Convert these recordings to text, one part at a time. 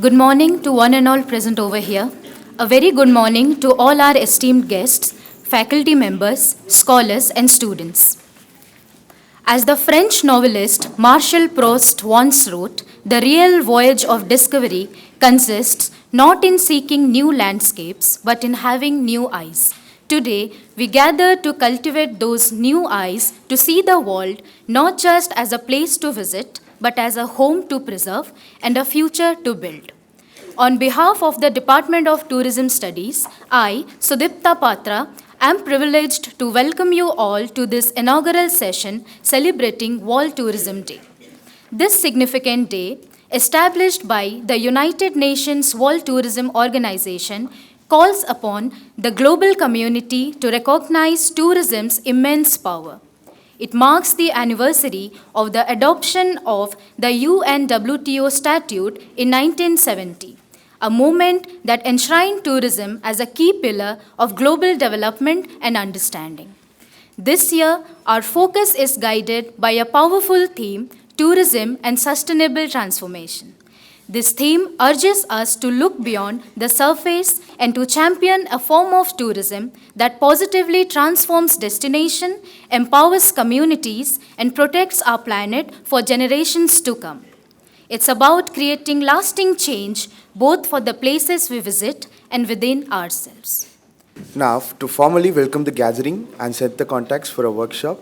Good morning to one and all present over here. A very good morning to all our esteemed guests, faculty members, scholars, and students. As the French novelist Marcel Proust once wrote, the real voyage of discovery consists not in seeking new landscapes, but in having new eyes. Today, we gather to cultivate those new eyes to see the world not just as a place to visit, but as a home to preserve and a future to build. On behalf of the Department of Tourism Studies, I, Sudipta Patra, am privileged to welcome you all to this inaugural session celebrating World Tourism Day. This significant day, established by the United Nations World Tourism Organization, calls upon the global community to recognize tourism's immense power. It marks the anniversary of the adoption of the UNWTO Statute in 1970, a movement that enshrined tourism as a key pillar of global development and understanding. This year, our focus is guided by a powerful theme, tourism and sustainable transformation. This theme urges us to look beyond the surface and to champion a form of tourism that positively transforms destination, empowers communities, and protects our planet for generations to come. It's about creating lasting change both for the places we visit and within ourselves. Now, to formally welcome the gathering and set the context for a workshop,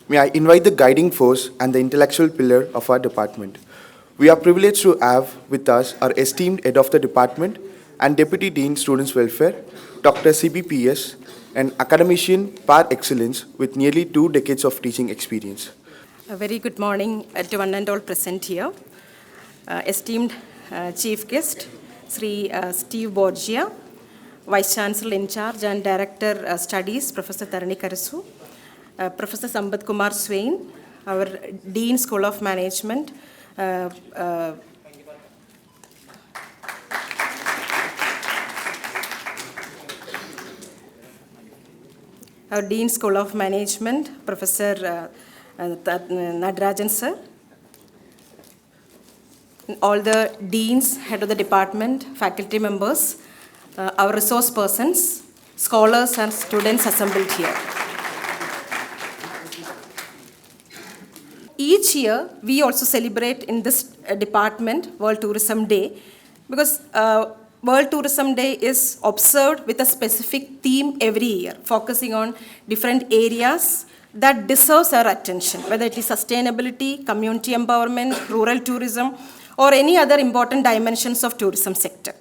may I invite the guiding force and the intellectual pillar of our department. We are privileged to have with us our esteemed head of the department and Deputy Dean Students Welfare, Dr. CBPS, an academician par excellence with nearly 2 decades of teaching experience. A very good morning to one and all present here. Esteemed Chief Guest, Sri Steve Borgia, Vice Chancellor in charge and Director Studies, Professor Tharani Karasu, Professor Sambat Kumar Swain, our Dean School of Management, our Dean School of Management, Professor Nadarajan sir, all the deans, head of the department, faculty members, our resource persons, scholars and students assembled here. Each year, we also celebrate in this department World Tourism Day because World Tourism Day is observed with a specific theme every year, focusing on different areas that deserves our attention, whether it is sustainability, community empowerment, rural tourism, or any other important dimensions of tourism sector.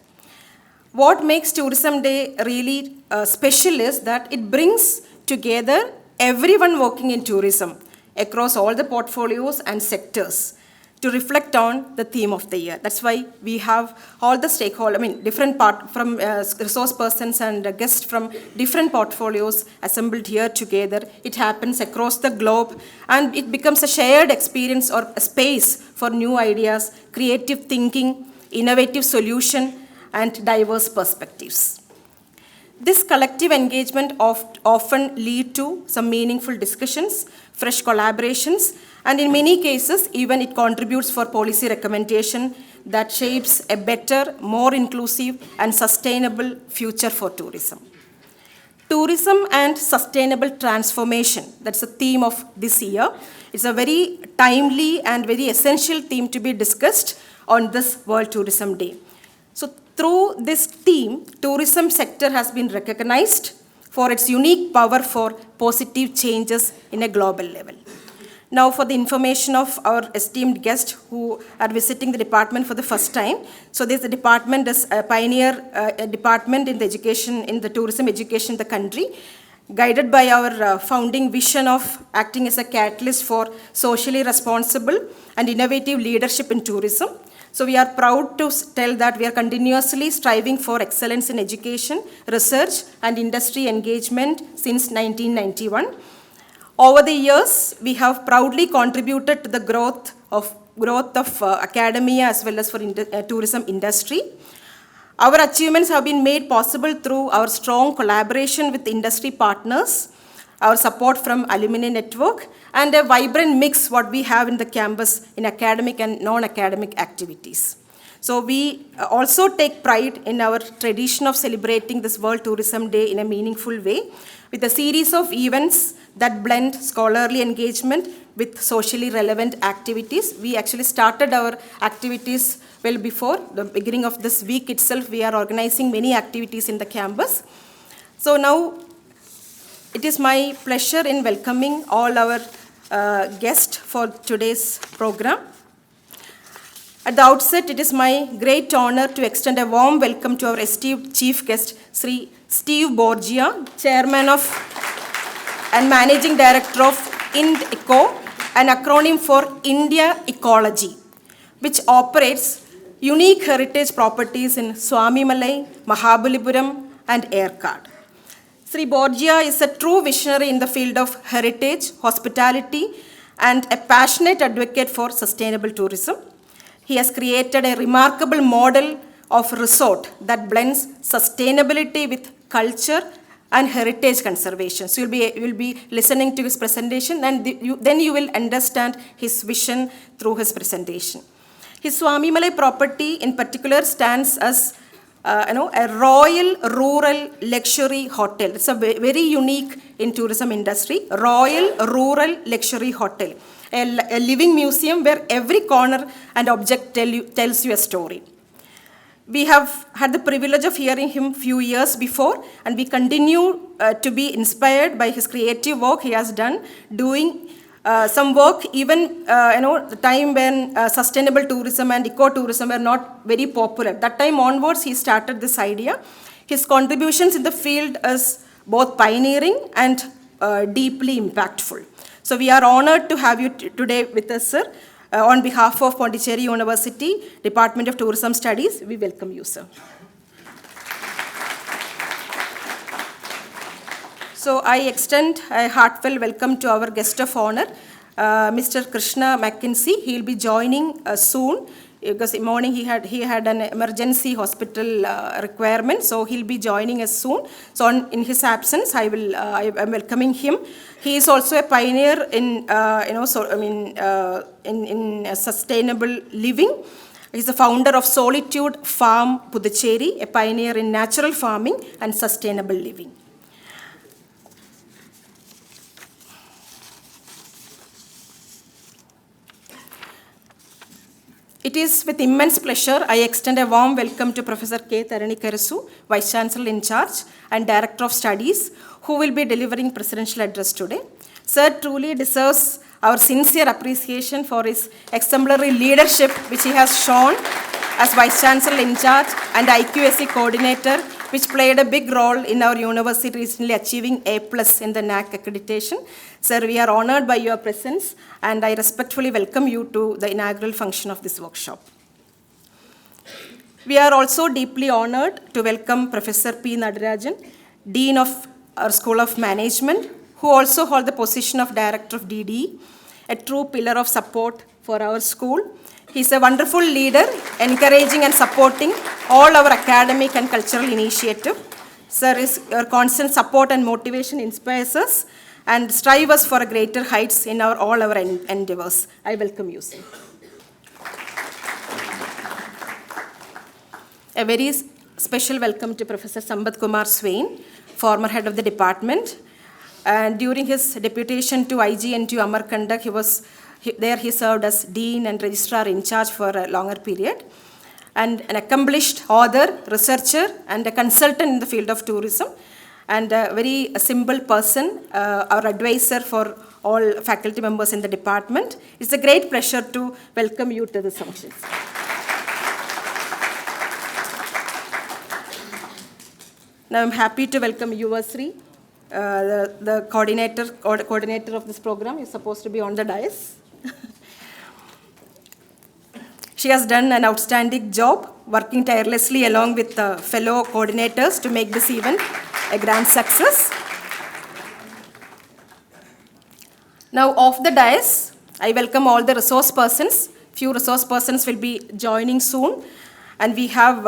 What makes Tourism Day really special is that it brings together everyone working in tourism across all the portfolios and sectors to reflect on the theme of the year. That's why we have all the stakeholders, different from resource persons and guests from different portfolios assembled here together. It happens across the globe and it becomes a shared experience or a space for new ideas, creative thinking, innovative solution, and diverse perspectives. This collective engagement often lead to some meaningful discussions, fresh collaborations, and in many cases, even it contributes for policy recommendation that shapes a better, more inclusive, and sustainable future for tourism. Tourism and sustainable transformation, that's the theme of this year. It's a very timely and very essential theme to be discussed on this World Tourism Day. So through this theme, tourism sector has been recognized for its unique power for positive changes in a global level. Now for the information of our esteemed guests who are visiting the department for the first time. So this department is a pioneer department in the education, in the tourism education in the country, guided by our founding vision of acting as a catalyst for socially responsible and innovative leadership in tourism. So we are proud to tell that we are continuously striving for excellence in education, research, and industry engagement since 1991. Over the years, we have proudly contributed to the growth of academia as well as for tourism industry. Our achievements have been made possible through our strong collaboration with industry partners, our support from alumni network, and a vibrant mix what we have in the campus in academic and non-academic activities. So we also take pride in our tradition of celebrating this World Tourism Day in a meaningful way with a series of events that blend scholarly engagement with socially relevant activities. We actually started our activities well before the beginning of this week itself. We are organizing many activities in the campus. So now it is my pleasure in welcoming all our guests for today's program. At the outset, it is my great honor to extend a warm welcome to our esteemed chief guest, Sri Steve Borgia, Chairman of and Managing Director of IndEco, an acronym for India Ecology, which operates unique heritage properties in Swamimalai, Mahabalipuram, and Erkard. Sri Borgia is a true visionary in the field of heritage, hospitality, and a passionate advocate for sustainable tourism. He has created a remarkable model of resort that blends sustainability with culture and heritage conservation. So you'll be listening to his presentation, and then you will understand his vision through his presentation. His Swamimalai property in particular stands as a royal rural luxury hotel. It's a very unique in tourism industry, royal rural luxury hotel. A living museum where every corner and object tells you a story. We have had the privilege of hearing him a few years before, and we continue to be inspired by his creative work he has done, doing some work even the time when sustainable tourism and ecotourism were not very popular. That time onwards, he started this idea. His contributions in the field is both pioneering and deeply impactful. So we are honored to have you today with us, sir. On behalf of Pondicherry University, Department of Tourism Studies, we welcome you, sir. So I extend a heartfelt welcome to our guest of honor, Mr. Krishna McKinsey. He'll be joining soon because in the morning he had an emergency hospital requirement, so he'll be joining us soon. So in his absence, I am welcoming him. He is also a pioneer in in sustainable living. He's the founder of Solitude Farm Puducherry, a pioneer in natural farming and sustainable living. It is with immense pleasure I extend a warm welcome to Professor K. Tharanikarasu, Vice Chancellor in charge and Director of Studies, who will be delivering presidential address today. Sir truly deserves our sincere appreciation for his exemplary leadership which he has shown as Vice Chancellor in charge and IQAC coordinator, which played a big role in our university recently achieving A+ in the NAC accreditation. Sir, we are honored by your presence, and I respectfully welcome you to the inaugural function of this workshop. We are also deeply honored to welcome Professor P. Nadarajan, Dean of our School of Management, who also hold the position of Director of DDE, a true pillar of support for our school. He's a wonderful leader, encouraging and supporting all our academic and cultural initiatives. Sir, your constant support and motivation inspires us and strive us for greater heights in all our endeavors. I welcome you, sir. A very special welcome to Professor Sambat Kumar Swain, former head of the department. And during his deputation to IGNTU Amarkandak, he served as Dean and Registrar in charge for a longer period. And an accomplished author, researcher, and a consultant in the field of tourism. And a very simple person, our advisor for all faculty members in the department. It's a great pleasure to welcome you to this function. Now I'm happy to welcome Yuvasri, the coordinator of this program. Is supposed to be on the dais. She has done an outstanding job, working tirelessly along with fellow coordinators to make this event a grand success. Now, off the dais, I welcome all the resource persons. Few resource persons will be joining soon. And we have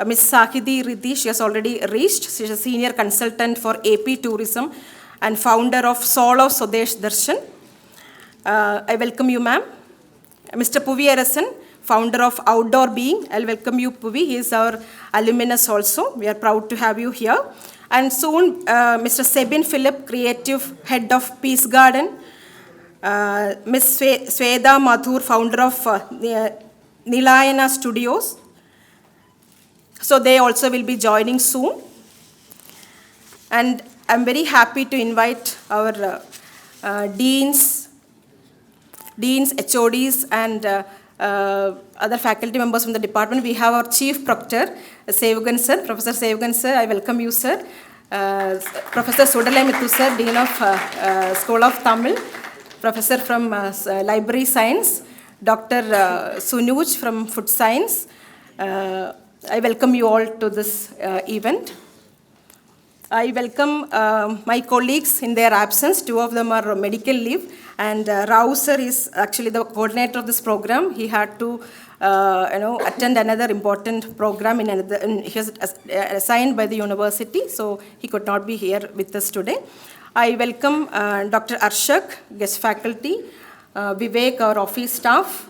Ms. Sakidi Riddhi. She has already reached. She is a senior consultant for AP Tourism and founder of Solo Swadesh Darshan. I welcome you, ma'am. Mr. Puvi Arasan, founder of Outdoor Being. I'll welcome you, Puvi. He is our alumnus also. We are proud to have you here. And soon, Mr. Sebin Philip, creative head of Peace Garden. Ms. Sweda Mathur, founder of Nilayana Studios. So they also will be joining soon. And I'm very happy to invite our deans, HODs, and other faculty members from the department. We have our Chief Proctor, Sevugan sir, Professor Sevugan sir. I welcome you, sir. Professor Sudalai Mithu sir, Dean of School of Tamil. Professor from Library Science, Dr. Sunuj from Food Science. I welcome you all to this event. I welcome my colleagues in their absence. Two of them are on medical leave, and Rao sir is actually the coordinator of this program. He had to attend another important program he was assigned by the university, so he could not be here with us today. I welcome Dr. Arshak, guest faculty, Vivek, our office staff,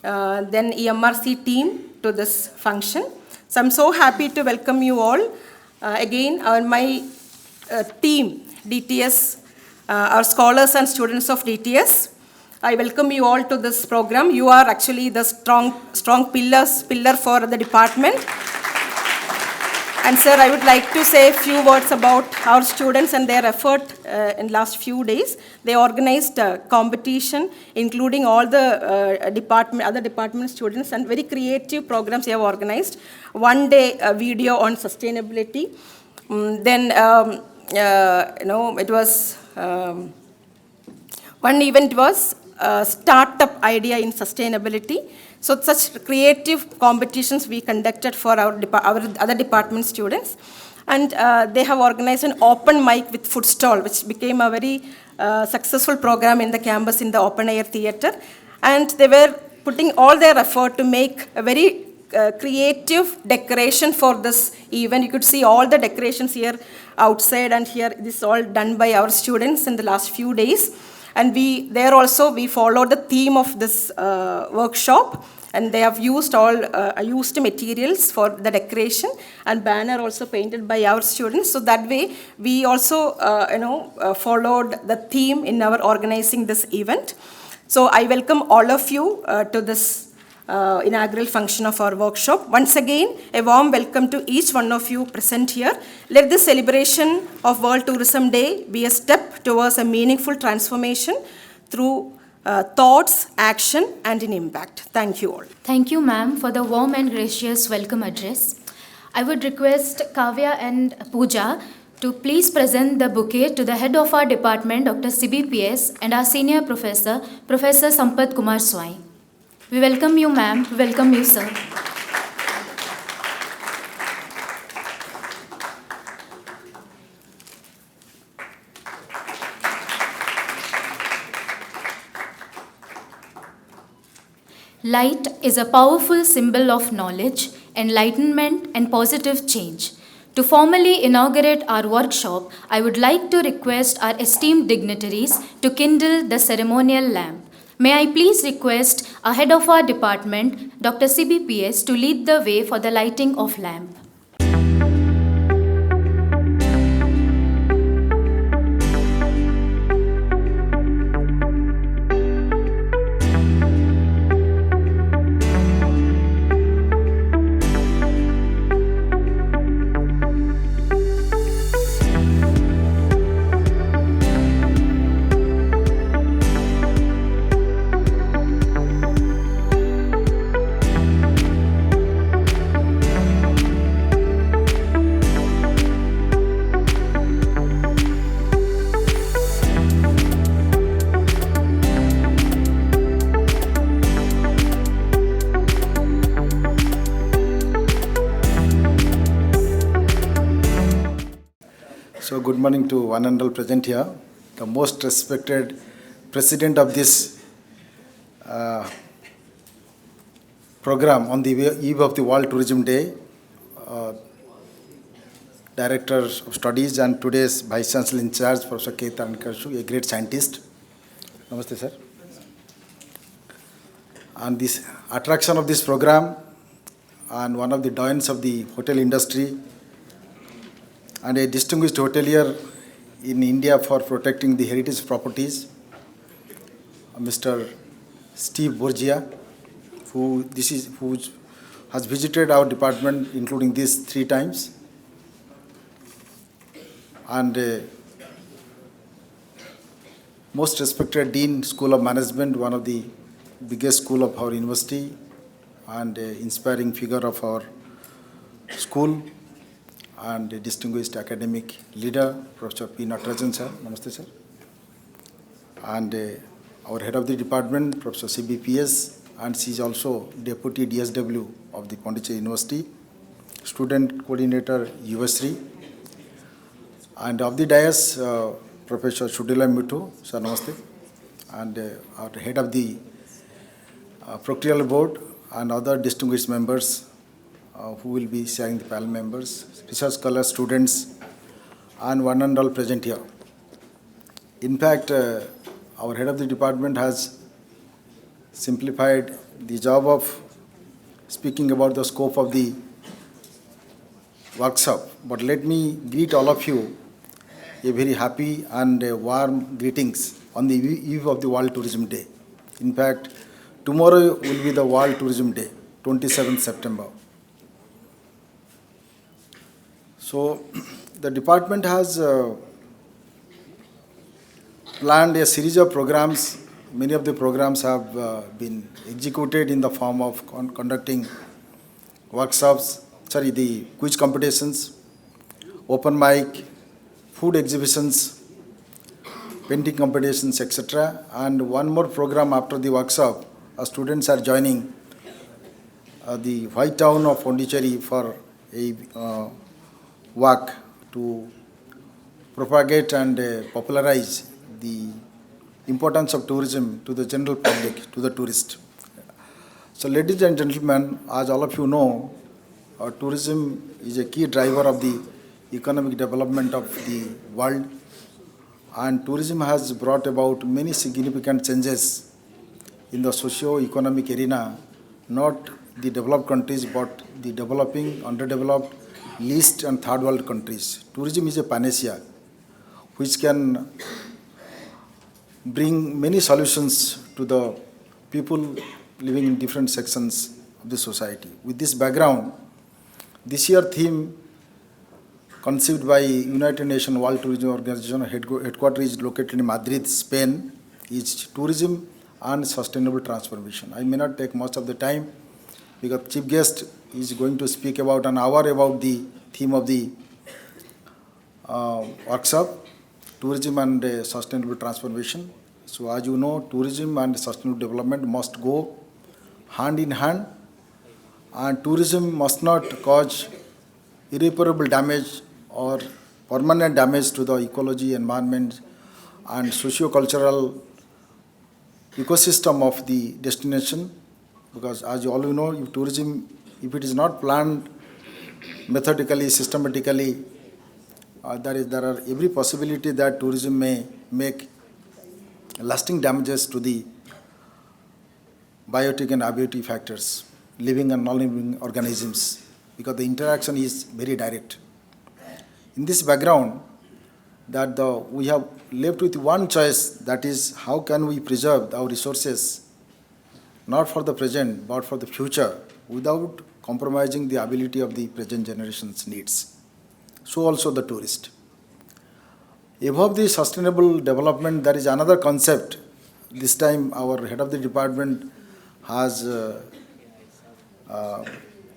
then EMRC team to this function. So I'm so happy to welcome you all. Again, my team, DTS, our scholars and students of DTS, I welcome you all to this program. You are actually the strong pillar for the department. And sir, I would like to say a few words about our students and their effort in last few days. They organized a competition, including all the other department students, and very creative programs they have organized. One day video on sustainability. Then, it was, one event was startup idea in sustainability. So such creative competitions we conducted for our other department students. And they have organized an open mic with food stall, which became a very successful program in the campus in the open air theater. And they were putting all their effort to make a very creative decoration for this event. You could see all the decorations here outside and here. This is all done by our students in the last few days. And we followed the theme of this workshop, and they have used used materials for the decoration, and banner also painted by our students. So that way, we also followed the theme in our organizing this event. So I welcome all of you to this inaugural function of our workshop. Once again, a warm welcome to each one of you present here. Let this celebration of World Tourism Day be a step towards a meaningful transformation through thoughts, action, and an impact. Thank you all. Thank you, ma'am, for the warm and gracious welcome address. I would request Kavya and Pooja to please present the bouquet to the head of our department, Dr. CBPS, and our senior professor, Professor Sampath Kumar Swai. We welcome you, ma'am. We welcome you, sir. Light is a powerful symbol of knowledge, enlightenment, and positive change. To formally inaugurate our workshop, I would like to request our esteemed dignitaries to kindle the ceremonial lamp. May I please request our head of our department, Dr. CBPS, to lead the way for the lighting of lamp. So good morning to one and all present here. The most respected president of this program on the eve of the World Tourism Day, Director of Studies and today's Vice Chancellor in charge, Professor Ketan Karshu, a great scientist. Namaste, sir. And this attraction of this program and one of the doyens of the hotel industry and a distinguished hotelier in India for protecting the heritage properties, Mr. Steve Borgia, who has visited our department including this 3 times, and most respected Dean School of Management, one of the biggest school of our university and inspiring figure of our school, and a distinguished academic leader, Professor P. Natarajan sir. Namaste sir. And our head of the department, Professor CBPS, and she is also Deputy DSW of the Pondicherry University, Student Coordinator USRI, and of the dais, Professor Shudila Mithu, sir, namaste, and our head of the Proctoral Board and other distinguished members who will be sharing the panel members, research scholars, students, and one and all present here. In fact, our head of the department has simplified the job of speaking about the scope of the workshop. But let me greet all of you a very happy and warm greetings on the eve of the World Tourism Day. In fact, tomorrow will be the World Tourism Day, 27th September. So the department has planned a series of programs. Many of the programs have been executed in the form of conducting workshops, the quiz competitions, open mic, food exhibitions, painting competitions, etc. And one more program after the workshop, students are joining the White Town of Pondicherry for a walk to propagate and popularize the importance of tourism to the general public, to the tourist. So ladies and gentlemen, as all of you know, tourism is a key driver of the economic development of the world, and tourism has brought about many significant changes in the socio-economic arena, not the developed countries but the developing, underdeveloped, least and third world countries. Tourism is a panacea which can bring many solutions to the people living in different sections of the society. With this background, this year theme conceived by United Nations World Tourism Organization headquarters is located in Madrid, Spain, is tourism and sustainable transformation. I may not take much of the time because chief guest is going to speak about an hour about the theme of the workshop, tourism and sustainable transformation. So as you know, tourism and sustainable development must go hand in hand, and tourism must not cause irreparable damage or permanent damage to the ecology, environment and socio-cultural ecosystem of the destination, because as you all know, if tourism, if it is not planned methodically, systematically, there are every possibility that tourism may make lasting damages to the biotic and abiotic factors, living and non-living organisms, because the interaction is very direct. In this background, that we have left with one choice, that is how can we preserve our resources, not for the present but for the future, without compromising the ability of the present generation's needs. So also the tourist. Above the sustainable development, there is another concept. This time our head of the department has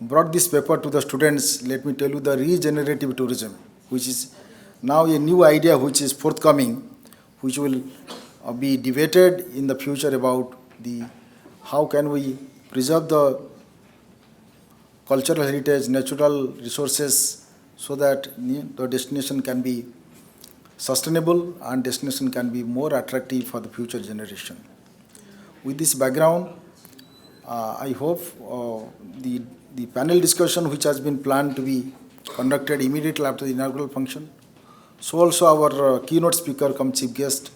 brought this paper to the students. Let me tell you, the regenerative tourism, which is now a new idea which is forthcoming, which will be debated in the future about the how can we preserve the cultural heritage, natural resources, so that the destination can be sustainable and destination can be more attractive for the future generation. With this background, I hope the panel discussion which has been planned to be conducted immediately after the inaugural function. So also our keynote speaker come chief guest,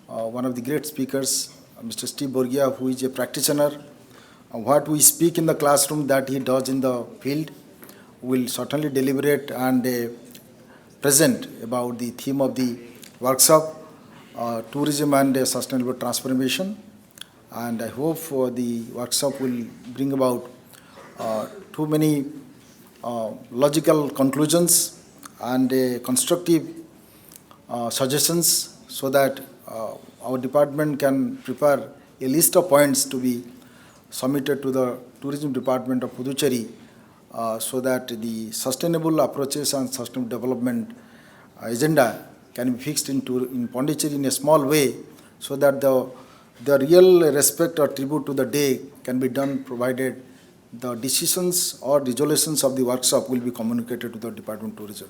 one of the great speakers, Mr. Steve Borgia, who is a practitioner what we speak in the classroom that he does in the field. Will certainly deliberate and present about the theme of the workshop, tourism and sustainable transformation. And I hope the workshop will bring about too many logical conclusions and constructive suggestions so that our department can prepare a list of points to be submitted to the tourism department of Puducherry so that the sustainable approaches and sustainable development agenda can be fixed in Pondicherry in a small way so that the real respect or tribute to the day can be done provided the decisions or resolutions of the workshop will be communicated to the Department of Tourism.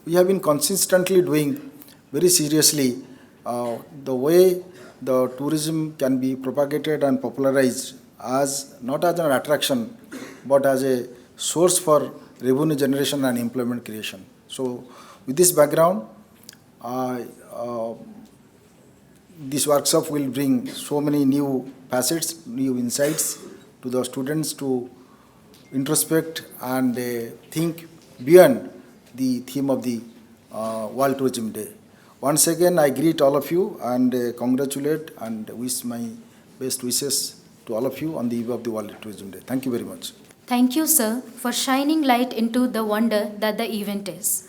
We have been consistently doing very seriously the way the tourism can be propagated and popularized as not as an attraction but as a source for revenue generation and employment creation. So with this background, this workshop will bring so many new facets, new insights to the students to introspect and think beyond the theme of the World Tourism Day. Once again, I greet all of you and congratulate and wish my best wishes to all of you on the eve of the World Tourism Day. Thank you very much. Thank you, sir, for shining light into the wonder that the event is.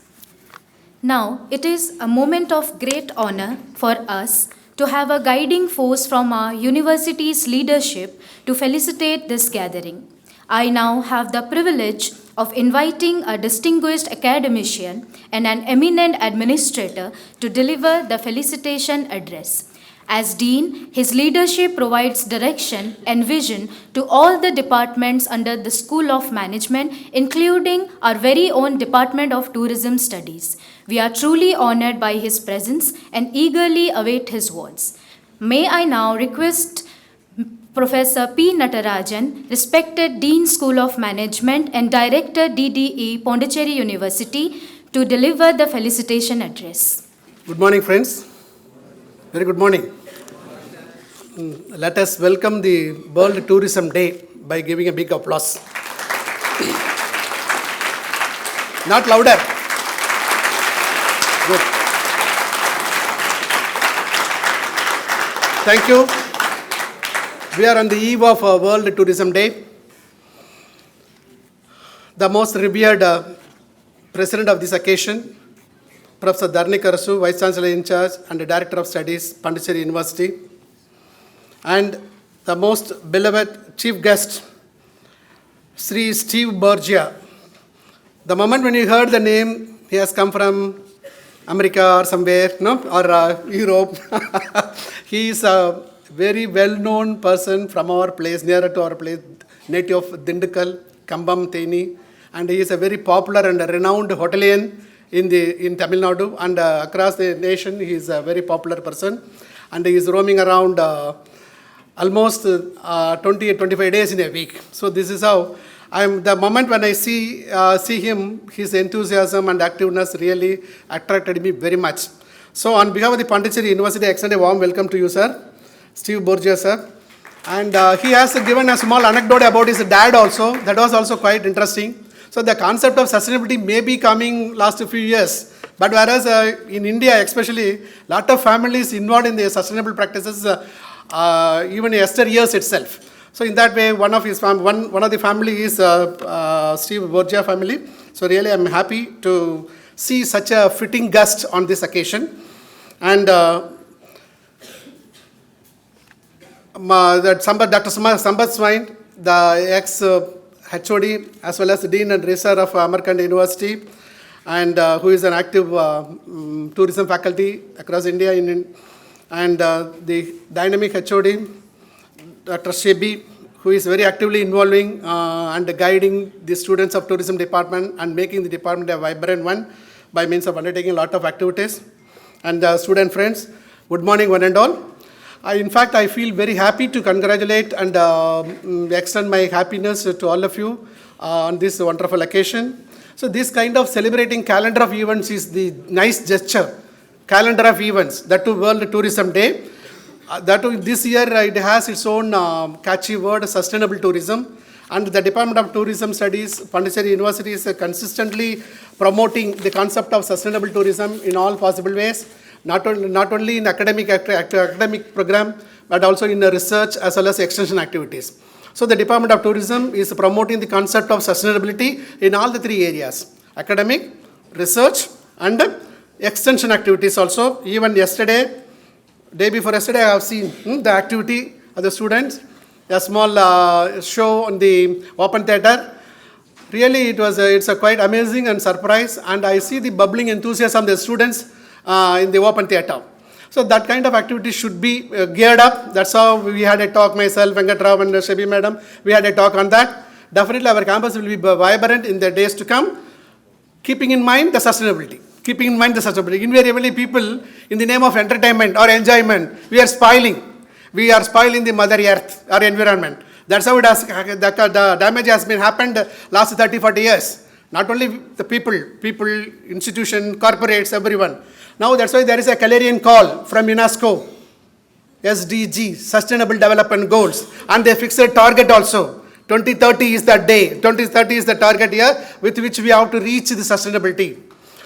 Now, it is a moment of great honor for us to have a guiding force from our university's leadership to felicitate this gathering. I now have the privilege of inviting a distinguished academician and an eminent administrator to deliver the felicitation address. As Dean, his leadership provides direction and vision to all the departments under the School of Management, including our very own Department of Tourism Studies. We are truly honored by his presence and eagerly await his words. May I now request Professor P. Natarajan, respected Dean School of Management and Director DDE, Pondicherry University, to deliver the felicitation address. Good morning, friends. Very good morning. Let us welcome the World Tourism Day by giving a big applause. Not louder. Good. Thank you. We are on the eve of World Tourism Day. The most revered president of this occasion, Professor Dharnik Arasu, Vice Chancellor in charge and the Director of Studies, Pondicherry University, and the most beloved chief guest, Sri Steve Borgia. The moment when you heard the name, he has come from America or somewhere, no, or Europe. He is a very well-known person from our place, nearer to our place, native of Dindukal, Kambam, Theni, and he is a very popular and a renowned hotelier in Tamil Nadu and across the nation. He is a very popular person, and he is roaming around almost 20-25 days in a week. So this is how the moment when I see him, his enthusiasm and activeness really attracted me very much. So on behalf of the Pondicherry University, I extend a warm welcome to you, sir, Steve Borgia, sir. And he has given a small anecdote about his dad also. That was also quite interesting. So the concept of sustainability may be coming last few years, but whereas in India especially, lot of families involved in the sustainable practices even yesteryears itself. So in that way, one of the family is Steve Borgia family. So really I'm happy to see such a fitting guest on this occasion. And Dr. Sambat Swain, the ex-HOD as well as the Dean and Registrar of Amarkand University, and who is an active tourism faculty across India, and the dynamic HOD, Dr. Shebi, who is very actively involving and guiding the students of tourism department and making the department a vibrant one by means of undertaking a lot of activities. And student friends, good morning one and all. In fact, I feel very happy to congratulate and extend my happiness to all of you on this wonderful occasion. So this kind of celebrating calendar of events is the nice gesture, calendar of events, that to World Tourism Day. This year it has its own catchy word, sustainable tourism. And the Department of Tourism Studies, Pondicherry University is consistently promoting the concept of sustainable tourism in all possible ways, not only in academic program, but also in the research as well as extension activities. So the Department of Tourism is promoting the concept of sustainability in all the three areas: academic, research, and extension activities also. Even yesterday, day before yesterday, I have seen the activity of the students, a small show on the open theatre. Really, it's a quite amazing and surprise, and I see the bubbling enthusiasm of the students in the open theatre. So that kind of activity should be geared up. That's how we had a talk, myself, Venkatrao and Shebi madam, we had a talk on that. Definitely our campus will be vibrant in the days to come, keeping in mind the sustainability. Invariably people, in the name of entertainment or enjoyment, we are spoiling the mother earth or environment. That's how the damage has been happened last 30, 40 years. Not only the people, institution, corporates, everyone. Now that's why there is a clarion call from UNESCO, SDG, Sustainable Development Goals, and they fixed a target also. 2030 is that day. 2030 is the target year with which we have to reach the sustainability.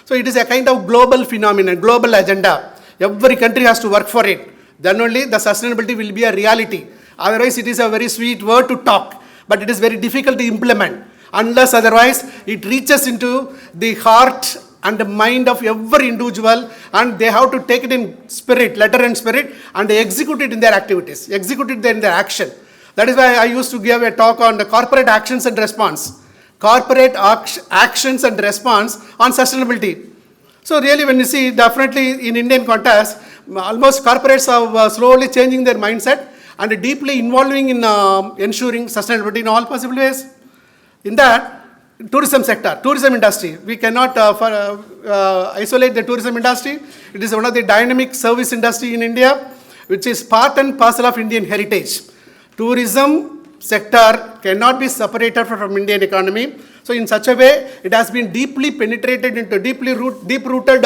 So it is a kind of global phenomenon, global agenda. Every country has to work for it. Then only the sustainability will be a reality. Otherwise, it is a very sweet word to talk, but it is very difficult to implement. Unless otherwise, it reaches into the heart and the mind of every individual, and they have to take it in spirit, letter and spirit, and they execute it in their activities, execute it in their action. That is why I used to give a talk on the corporate actions and response. Corporate actions and response on sustainability. So really when you see, definitely in Indian context, almost corporates are slowly changing their mindset and deeply involving in ensuring sustainability in all possible ways. In that, tourism sector, tourism industry, we cannot isolate the tourism industry. It is one of the dynamic service industry in India, which is part and parcel of Indian heritage. Tourism sector cannot be separated from Indian economy. So in such a way, it has been deeply penetrated into deep-rooted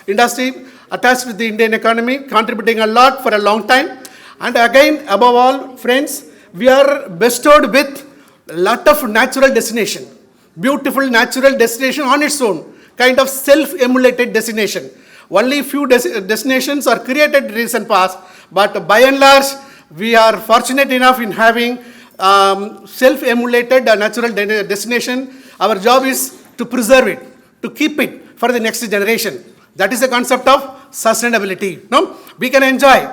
industry attached with the Indian economy, contributing a lot for a long time. And again, above all, friends, we are bestowed with a lot of natural destination, beautiful natural destination on its own, kind of self-emulated destination. Only few destinations are created in recent past, but by and large, we are fortunate enough in having self-emulated natural destination. Our job is to preserve it, to keep it for the next generation. That is the concept of sustainability. No, we can enjoy,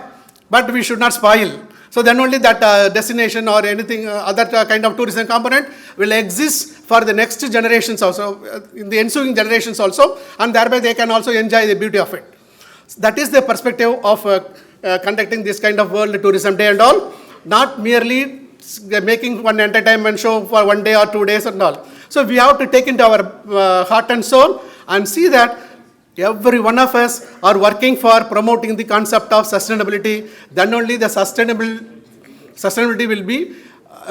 but we should not spoil. So then only that destination or anything other kind of tourism component will exist for the next generations also, in the ensuing generations also, and thereby they can also enjoy the beauty of it. That is the perspective of conducting this kind of World Tourism Day and all, not merely making one entertainment show for 1 day or 2 days and all. So we have to take into our heart and soul and see that every one of us are working for promoting the concept of sustainability. Then only the sustainability will be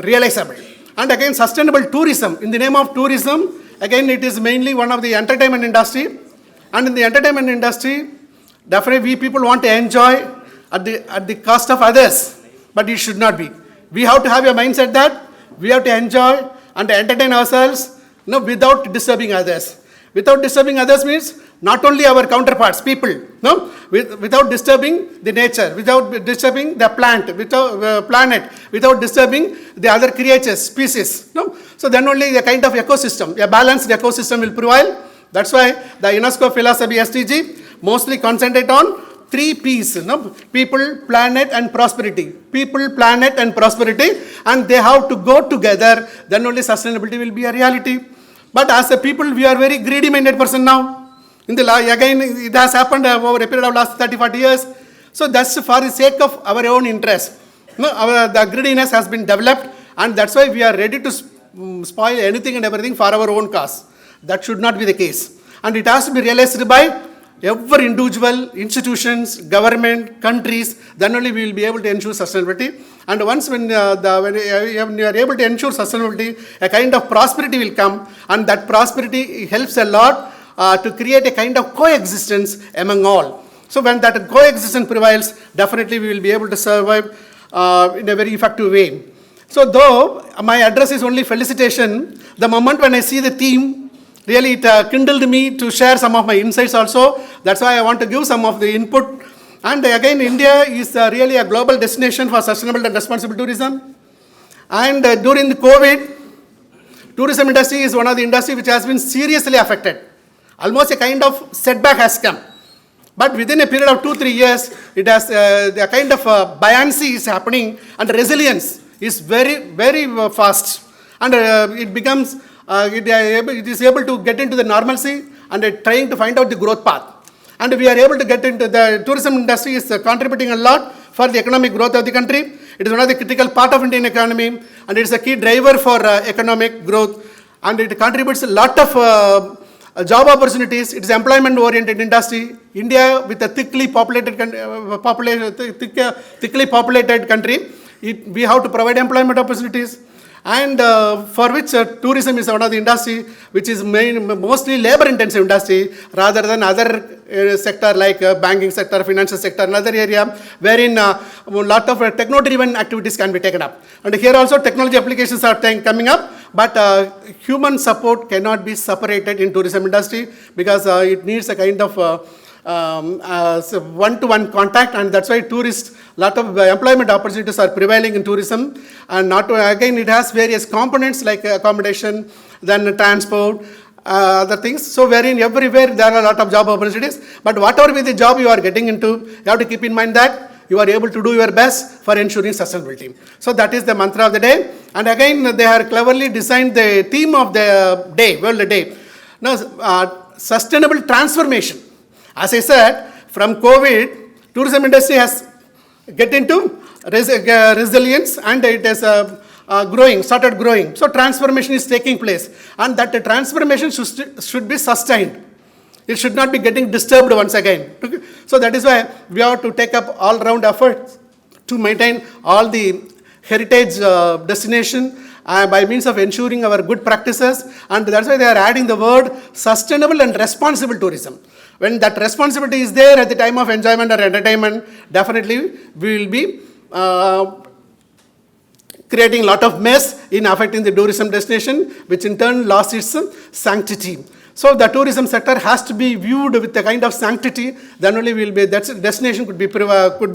realizable. And again, sustainable tourism. In the name of tourism, again, it is mainly one of the entertainment industry. And in the entertainment industry, definitely we people want to enjoy at the cost of others, but it should not be. We have to have a mindset that we have to enjoy and entertain ourselves, without disturbing others. Without disturbing others means not only our counterparts, people, without disturbing the nature, without disturbing the planet, without disturbing the other creatures, species. So then only a kind of ecosystem, a balanced ecosystem will prevail. That's why the UNESCO philosophy SDG mostly concentrate on 3 P's, people, planet and prosperity. People, planet and prosperity, and they have to go together, then only sustainability will be a reality. But as a people, we are very greedy minded person now. Again, it has happened over a period of last 30, 40 years. So that's for the sake of our own interest. The greediness has been developed, and that's why we are ready to spoil anything and everything for our own cause. That should not be the case. And it has to be realized by every individual, institutions, government, countries, then only we will be able to ensure sustainability. And once when you are able to ensure sustainability, a kind of prosperity will come, and that prosperity helps a lot to create a kind of coexistence among all. So when that coexistence prevails, definitely we will be able to survive in a very effective way. So though my address is only felicitation, the moment when I see the theme, really it kindled me to share some of my insights also. That's why I want to give some of the input. And again, India is really a global destination for sustainable and responsible tourism. And during the COVID, tourism industry is one of the industry which has been seriously affected. Almost a kind of setback has come. But within a period of 2-3 years, it has a kind of buoyancy is happening, and resilience is very, very fast. And it becomes, it is able to get into the normalcy and trying to find out the growth path. And we are able to get into the tourism industry is contributing a lot for the economic growth of the country. It is one of the critical part of Indian economy, and it is a key driver for economic growth. And it contributes a lot of job opportunities. It is employment-oriented industry. India, with a thickly populated country, we have to provide employment opportunities, and for which tourism is one of the industry which is mostly labor-intensive industry rather than other sector like banking sector, financial sector, another area wherein a lot of techno-driven activities can be taken up. And here also technology applications are coming up, but human support cannot be separated in tourism industry because it needs a kind of one-to-one contact, and that's why tourists, lot of employment opportunities are prevailing in tourism. And not again, it has various components like accommodation, then transport, other things. So wherein everywhere there are a lot of job opportunities. But whatever be the job you are getting into, you have to keep in mind that you are able to do your best for ensuring sustainability. So that is the mantra of the day. And again, they are cleverly designed the theme of the day, World Day. Now, sustainable transformation. As I said, from COVID, tourism industry has get into resilience, and it has started growing. So transformation is taking place, and that transformation should be sustained. It should not be getting disturbed once again. So that is why we have to take up all-round efforts to maintain all the heritage destination by means of ensuring our good practices, and that's why they are adding the word sustainable and responsible tourism. When that responsibility is there at the time of enjoyment or entertainment, definitely we will be creating a lot of mess in affecting the tourism destination, which in turn lost its sanctity. So the tourism sector has to be viewed with a kind of sanctity, then only will be that destination could be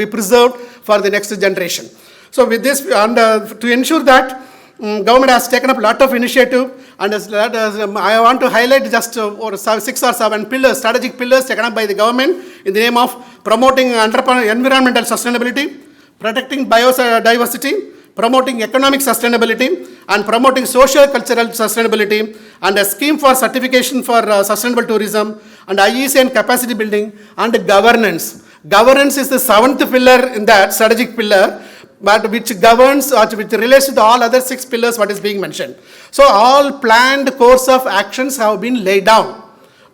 preserved for the next generation. So with this, and to ensure that, government has taken up a lot of initiative, and I want to highlight just 6 or 7 pillars, strategic pillars taken up by the government in the name of promoting environmental sustainability, protecting biodiversity, promoting economic sustainability, and promoting social-cultural sustainability, and a scheme for certification for sustainable tourism, and IEC and capacity building, and governance. Governance is the 7th pillar in that strategic pillar, but which governs or which relates to all other 6 pillars what is being mentioned. So all planned course of actions have been laid down.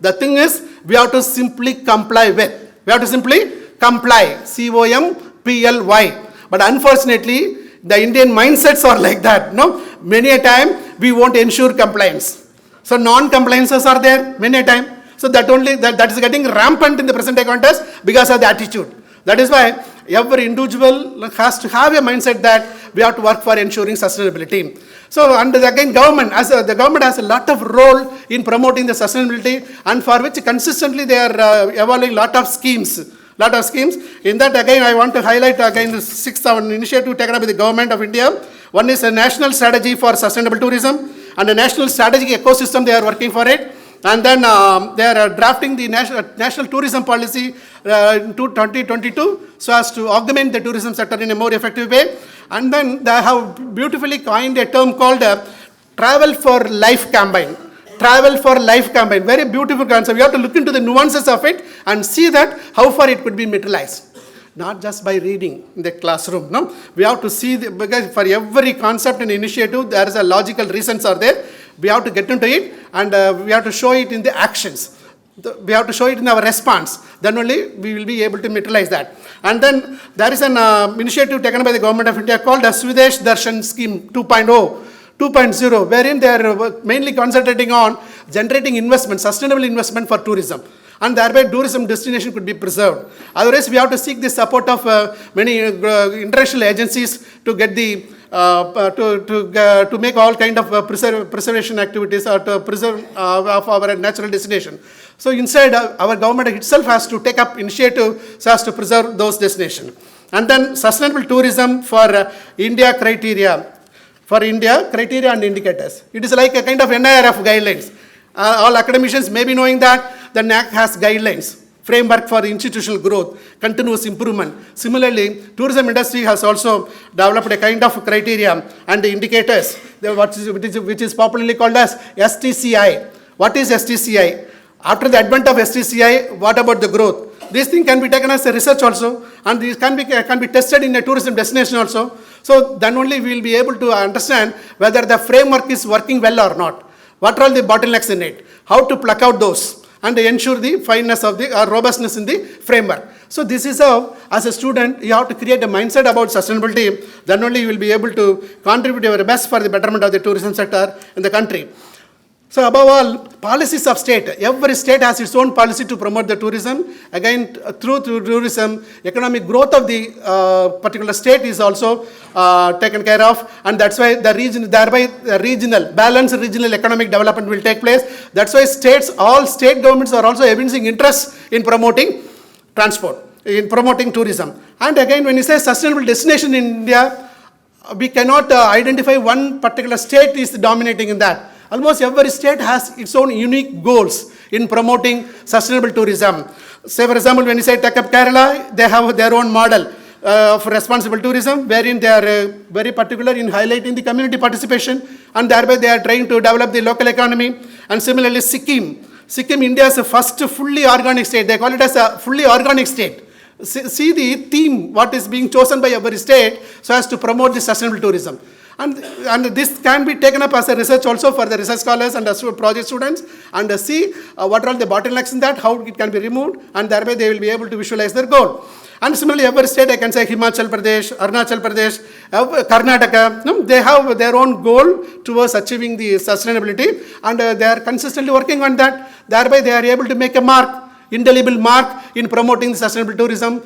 The thing is, we have to simply comply with. We have to simply comply, COMPLY. But unfortunately, the Indian mindsets are like that. No, many a time we won't ensure compliance. So non-compliances are there many a time. So that is getting rampant in the present day context because of the attitude. That is why every individual has to have a mindset that we have to work for ensuring sustainability. So, and again, the government has a lot of role in promoting the sustainability, and for which consistently they are evolving lot of schemes. In that, again, I want to highlight again the 6th initiative taken up by the government of India. One is a national strategy for sustainable tourism, and a national strategic ecosystem, they are working for it. And then they are drafting the national tourism policy in 2022 so as to augment the tourism sector in a more effective way. And then they have beautifully coined a term called Travel for Life campaign. Travel for Life campaign, very beautiful concept. We have to look into the nuances of it and see that how far it could be materialized. Not just by reading in the classroom, no. We have to see, because for every concept and initiative, there is a logical reasons are there. We have to get into it, and we have to show it in the actions. We have to show it in our response. Then only we will be able to materialize that. And then there is an initiative taken by the government of India called the Swadesh Darshan Scheme 2.0, wherein they are mainly concentrating on generating investment, sustainable investment for tourism. and thereby tourism destination could be preserved. Otherwise, we have to seek the support of many international agencies to get the to make all kind of preservation activities or to preserve of our natural destination. So instead, our government itself has to take up initiative so as to preserve those destinations. And then sustainable tourism for India criteria. For India, criteria and indicators. It is like a kind of NIRF guidelines. All academicians may be knowing that the NAC has guidelines, framework for institutional growth, continuous improvement. Similarly, tourism industry has also developed a kind of criteria and the indicators, which is popularly called as STCI. What is STCI? After the advent of STCI, what about the growth? This thing can be taken as a research also, and this can be tested in a tourism destination also. So then only we will be able to understand whether the framework is working well or not. What are all the bottlenecks in it? How to pluck out those and ensure the fineness of the robustness in the framework. So this is how, as a student, you have to create a mindset about sustainability. Then only you will be able to contribute your best for the betterment of the tourism sector in the country. So above all, policies of state. Every state has its own policy to promote the tourism. Again, through tourism, economic growth of the particular state is also taken care of, and that's why the region, thereby the balanced regional economic development will take place. That's why all state governments are also evincing interest in promoting transport, in promoting tourism. And again, when you say sustainable destination in India, we cannot identify one particular state is dominating in that. Almost every state has its own unique goals in promoting sustainable tourism. Say, for example, when you say take up Kerala, they have their own model for responsible tourism, wherein they are very particular in highlighting the community participation, and thereby they are trying to develop the local economy. And similarly, Sikkim, India is the first fully organic state. They call it as a fully organic state. See the theme, what is being chosen by every state so as to promote the sustainable tourism. And this can be taken up as a research also for the research scholars and the project students, and see what are all the bottlenecks in that, how it can be removed, and thereby they will be able to visualize their goal. And similarly, every state, I can say Himachal Pradesh, Arunachal Pradesh, Karnataka, they have their own goal towards achieving the sustainability, and they are consistently working on that. Thereby they are able to make a mark, indelible mark in promoting the sustainable tourism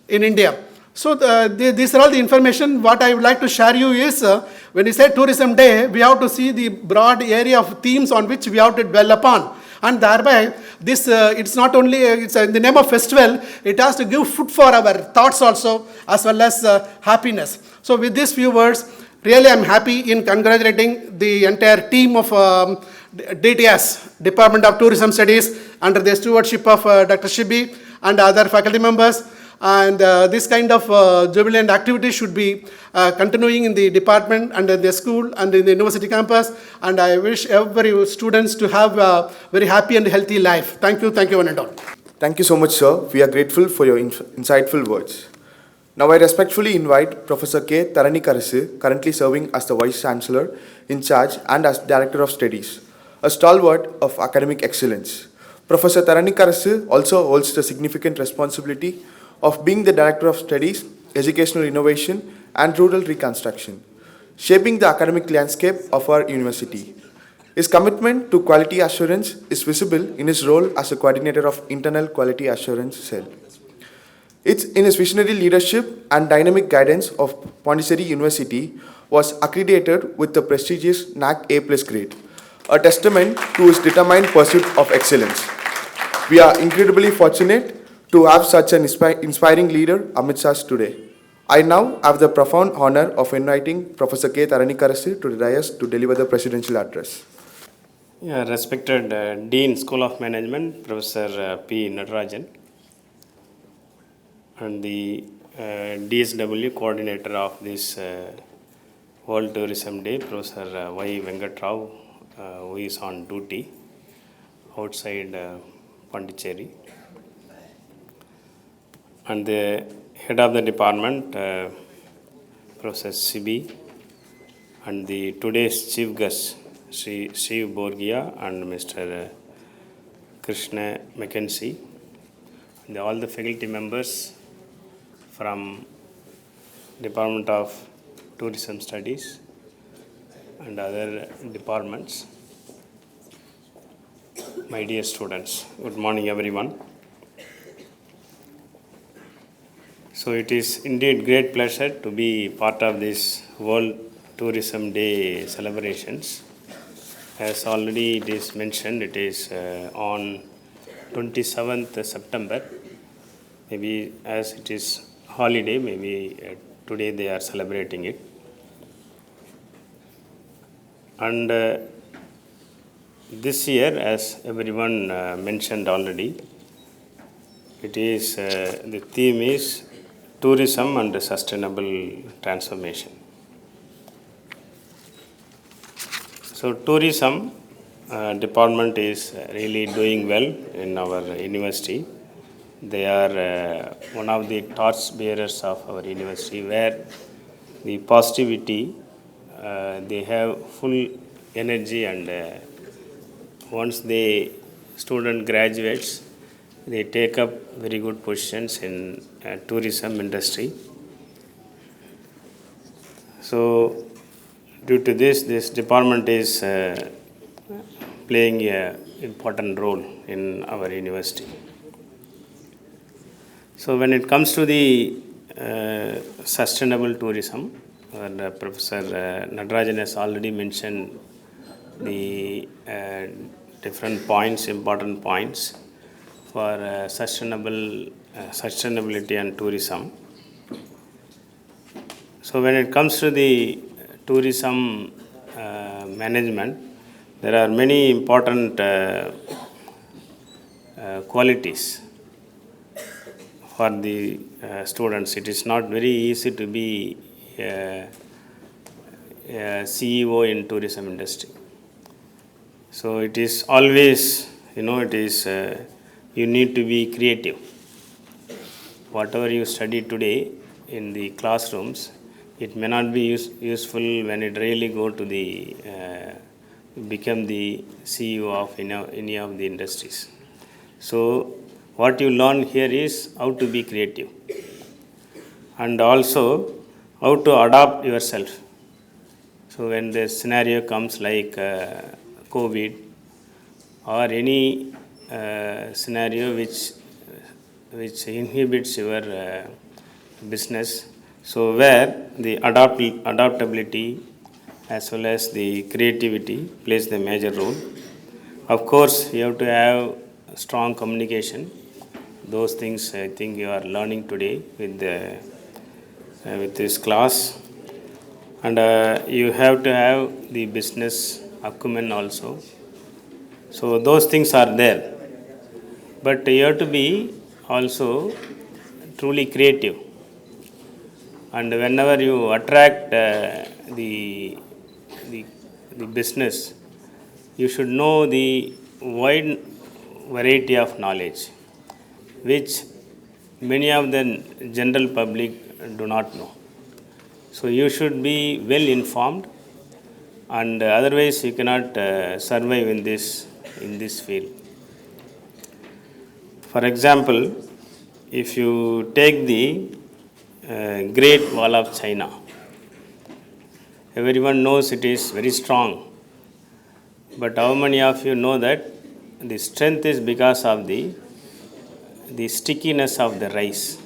in India. So these are all the information. What I would like to share you is, when you say Tourism Day, we have to see the broad area of themes on which we have to dwell upon. And thereby, this it's not only, it's in the name of festival, it has to give food for our thoughts also, as well as happiness. So with these few words, really I'm happy in congratulating the entire team of DTS, Department of Tourism Studies, under the stewardship of Dr. Shibi and other faculty members. And this kind of jubilant activity should be continuing in the department and in the school and in the university campus. And I wish every students to have a very happy and healthy life. Thank you one and all. Thank you so much, sir. We are grateful for your insightful words. Now I respectfully invite Professor K. Taranikarasu, currently serving as the Vice Chancellor in charge and as Director of Studies, a stalwart of academic excellence. Professor Taranikarasu also holds the significant responsibility of being the Director of Studies, Educational Innovation and Rural Reconstruction, shaping the academic landscape of our university. His commitment to quality assurance is visible in his role as a coordinator of Internal Quality Assurance Cell. It's in his visionary leadership and dynamic guidance of Pondicherry University was accredited with the prestigious NAC A+ grade, a testament to his determined pursuit of excellence. We are incredibly fortunate to have such an inspiring leader amidst us today. I now have the profound honor of inviting Professor K. Taranikarasu to the dais to deliver the presidential address. Yeah, respected Dean, School of Management, Professor P. Natarajan, and the DSW coordinator of this World Tourism Day, Professor Y. Venkatrao, who is on duty outside Pondicherry, and the head of the department, Professor Sibi, and the today's chief guest, Sri Shiv Borgia and Mr. Krishna Mackenzie, and all the faculty members from Department of Tourism Studies and other departments. my dear students. Good morning, everyone. So it is indeed great pleasure to be part of this World Tourism Day celebrations. As already it is mentioned, it is on 27th September. Maybe as it is holiday, maybe today they are celebrating it. And this year, as everyone mentioned already, it is the theme is tourism and sustainable transformation. So tourism department is really doing well in our university. They are one of the torch bearers of our university, where the positivity, they have full energy, and once the student graduates, they take up very good positions in tourism industry. So due to this department is playing an important role in our university. So when it comes to the sustainable tourism, Professor Natarajan has already mentioned the different points, important points for sustainability and tourism. So when it comes to the tourism management, there are many important qualities for the students. It is not very easy to be a CEO in tourism industry. So it is always, it is you need to be creative. Whatever you study today in the classrooms, it may not be useful when it really go to the become the CEO of any of the industries. So what you learn here is how to be creative, and also how to adapt yourself. So when the scenario comes like COVID or any scenario which inhibits your business, so where the adaptability as well as the creativity plays the major role. Of course, you have to have strong communication. Those things I think you are learning today with this class, and you have to have the business acumen also. So those things are there, but you have to be also truly creative. And whenever you attract the business, you should know the wide variety of knowledge, which many of the general public do not know. So you should be well informed, and otherwise you cannot survive in this field. For example, if you take the Great Wall of China, everyone knows it is very strong, but how many of you know that the strength is because of the stickiness of the rice?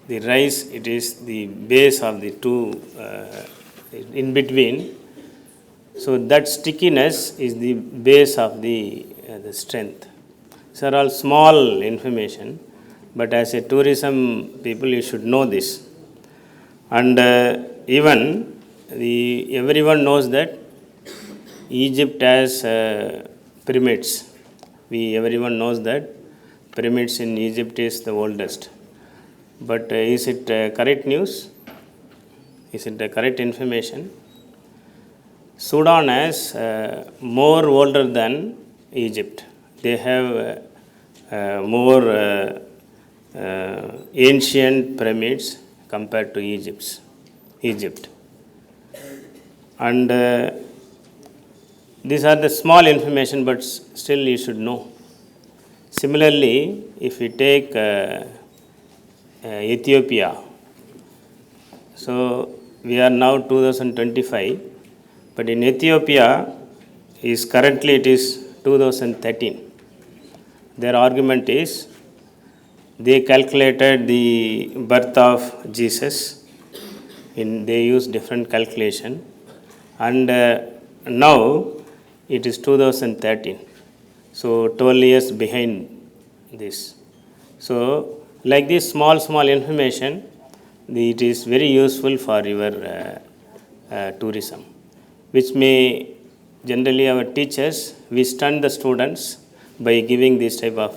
The rice, it is the base of the two in between. So that stickiness is the base of the strength. These are all small information, but as a tourism people, you should know this. And even everyone knows that Egypt has pyramids. Everyone knows that pyramids in Egypt is the oldest. But is it correct news? Is it the correct information? Sudan is more older than Egypt. They have more ancient pyramids compared to Egypt. And these are the small information, but still you should know. Similarly, if we take Ethiopia, so we are now 2025, but in Ethiopia is currently it is 2013. Their argument is they calculated the birth of Jesus. They use different calculation, and now it is 2013. So 12 years behind this. So like this small information, it is very useful for your tourism, which may generally our teachers, we stun the students by giving this type of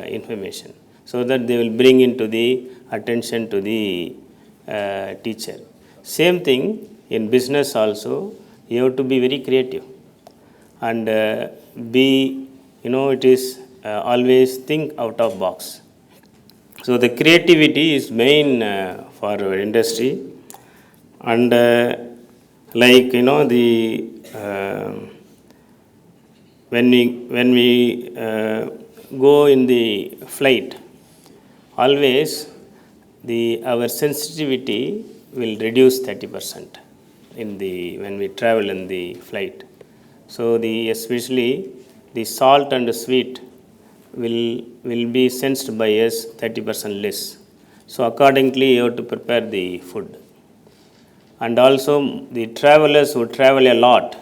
information, so that they will bring into the attention to the teacher. Same thing in business also, you have to be very creative and be, it is always think out of box. So the creativity is main for our industry, and the when we go in the flight, always our sensitivity will reduce 30% when we travel in the flight. So especially the salt and the sweet will be sensed by us 30% less. So accordingly, you have to prepare the food. And also the travelers who travel a lot,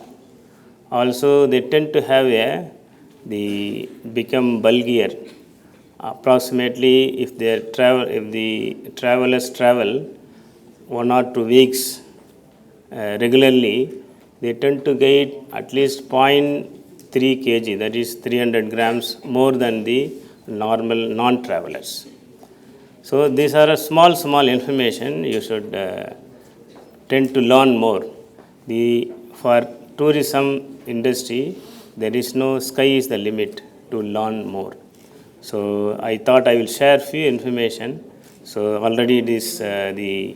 also they tend to have become bulkier. Approximately, if the travelers travel 1 or 2 weeks regularly, they tend to gain at least 0.3 kg, that is 300 grams more than the normal non-travelers. So these are a small information you should tend to learn more. For tourism industry, there is no sky is the limit to learn more. So I thought I will share few information. So already the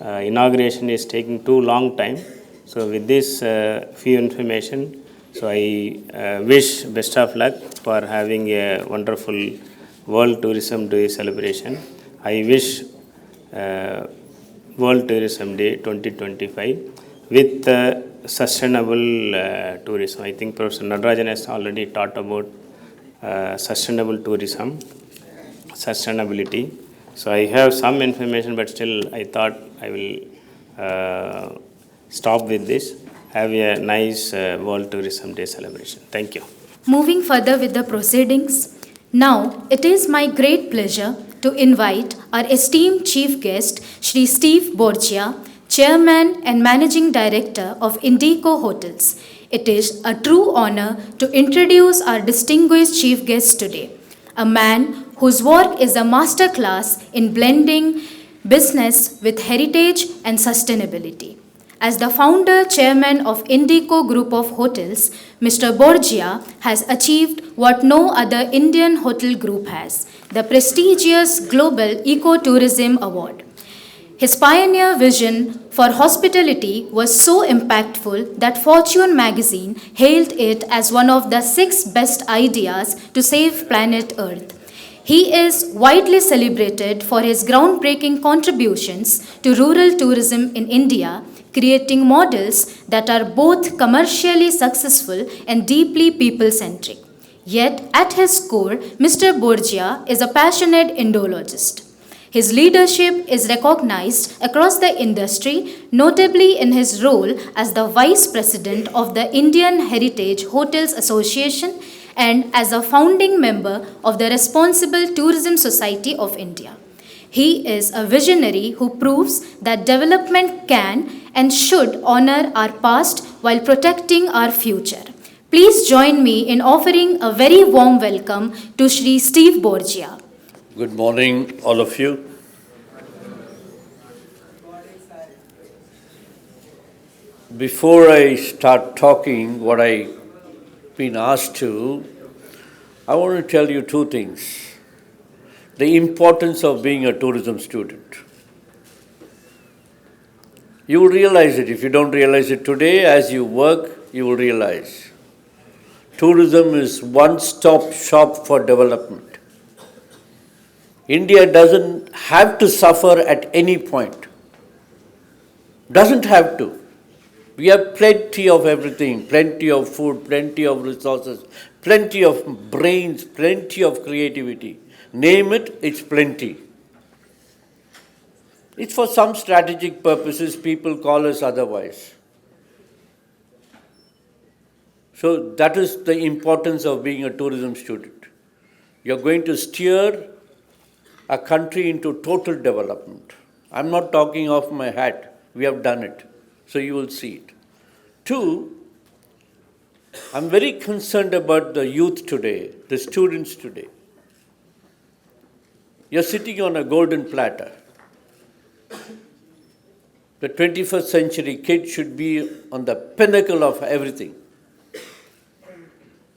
inauguration is taking too long time. So with this few information, so I wish best of luck for having a wonderful World Tourism Day celebration. I wish World Tourism Day 2025 with sustainable tourism. I think Professor Nadarajan has already taught about sustainable tourism, sustainability. So I have some information, but still I thought I will stop with this. Have a nice World Tourism Day celebration. Thank you. Moving further with the proceedings, now it is my great pleasure to invite our esteemed chief guest, Shri Steve Borgia, Chairman and Managing Director of Indico Hotels. It is a true honor to introduce our distinguished chief guest today, a man whose work is a masterclass in blending business with heritage and sustainability. As the founder chairman of Indico Group of Hotels, Mr. Borgia has achieved what no other Indian hotel group has, the prestigious Global Ecotourism Award. His pioneer vision for hospitality was so impactful that Fortune magazine hailed it as one of the 6 best ideas to save planet Earth. He is widely celebrated for his groundbreaking contributions to rural tourism in India, creating models that are both commercially successful and deeply people-centric. Yet, at his core, Mr. Borgia is a passionate Indologist. His leadership is recognized across the industry, notably in his role as the Vice President of the Indian Heritage Hotels Association and as a founding member of the Responsible Tourism Society of India. He is a visionary who proves that development can and should honor our past while protecting our future. Please join me in offering a very warm welcome to Shri Steve Borgia. Good morning, all of you. Before I start talking what I've been asked to, I want to tell you 2 things. The importance of being a tourism student. You will realize it. If you don't realize it today, as you work, you will realize. Tourism is one-stop shop for development. India doesn't have to suffer at any point. Doesn't have to. We have plenty of everything, plenty of food, plenty of resources, plenty of brains, plenty of creativity. Name it, it's plenty. It's for some strategic purposes, people call us otherwise. So that is the importance of being a tourism student. You're going to steer a country into total development. I'm not talking off my hat. We have done it. So you will see it. Two, I'm very concerned about the youth today, the students today. You're sitting on a golden platter. The 21st century kid should be on the pinnacle of everything.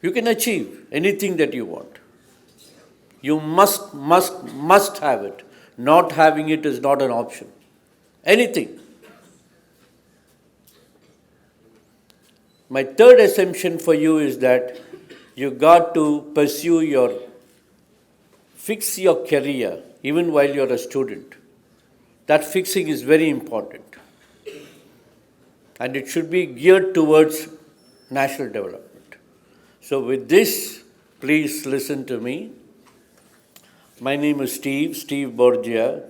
You can achieve anything that you want. You must have it. Not having it is not an option. Anything. My third assumption for you is that you got to fix your career even while you're a student. That fixing is very important. And it should be geared towards national development. So with this, please listen to me. My name is Steve Borgia.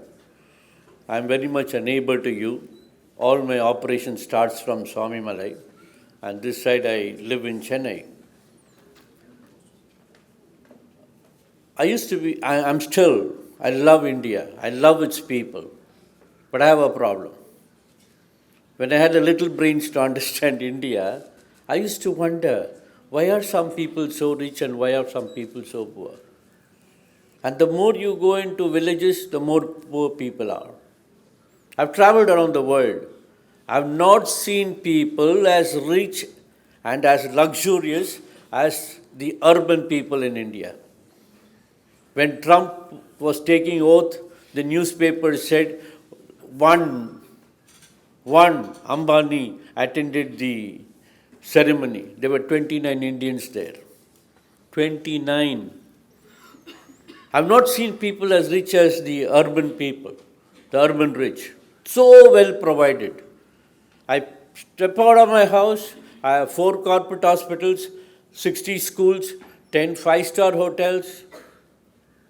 I'm very much a neighbor to you. All my operation starts from Swami Malai. And this side I live in Chennai. I love India. I love its people. But I have a problem. When I had a little brains to understand India, I used to wonder, why are some people so rich and why are some people so poor? And the more you go into villages, the more poor people are. I've traveled around the world. I've not seen people as rich and as luxurious as the urban people in India. When Trump was taking oath, the newspaper said one Ambani attended the ceremony. There were 29 Indians there. 29. I've not seen people as rich as the urban people, the urban rich. So well provided. I step out of my house, I have 4 corporate hospitals, 60 schools, 10 5-star hotels,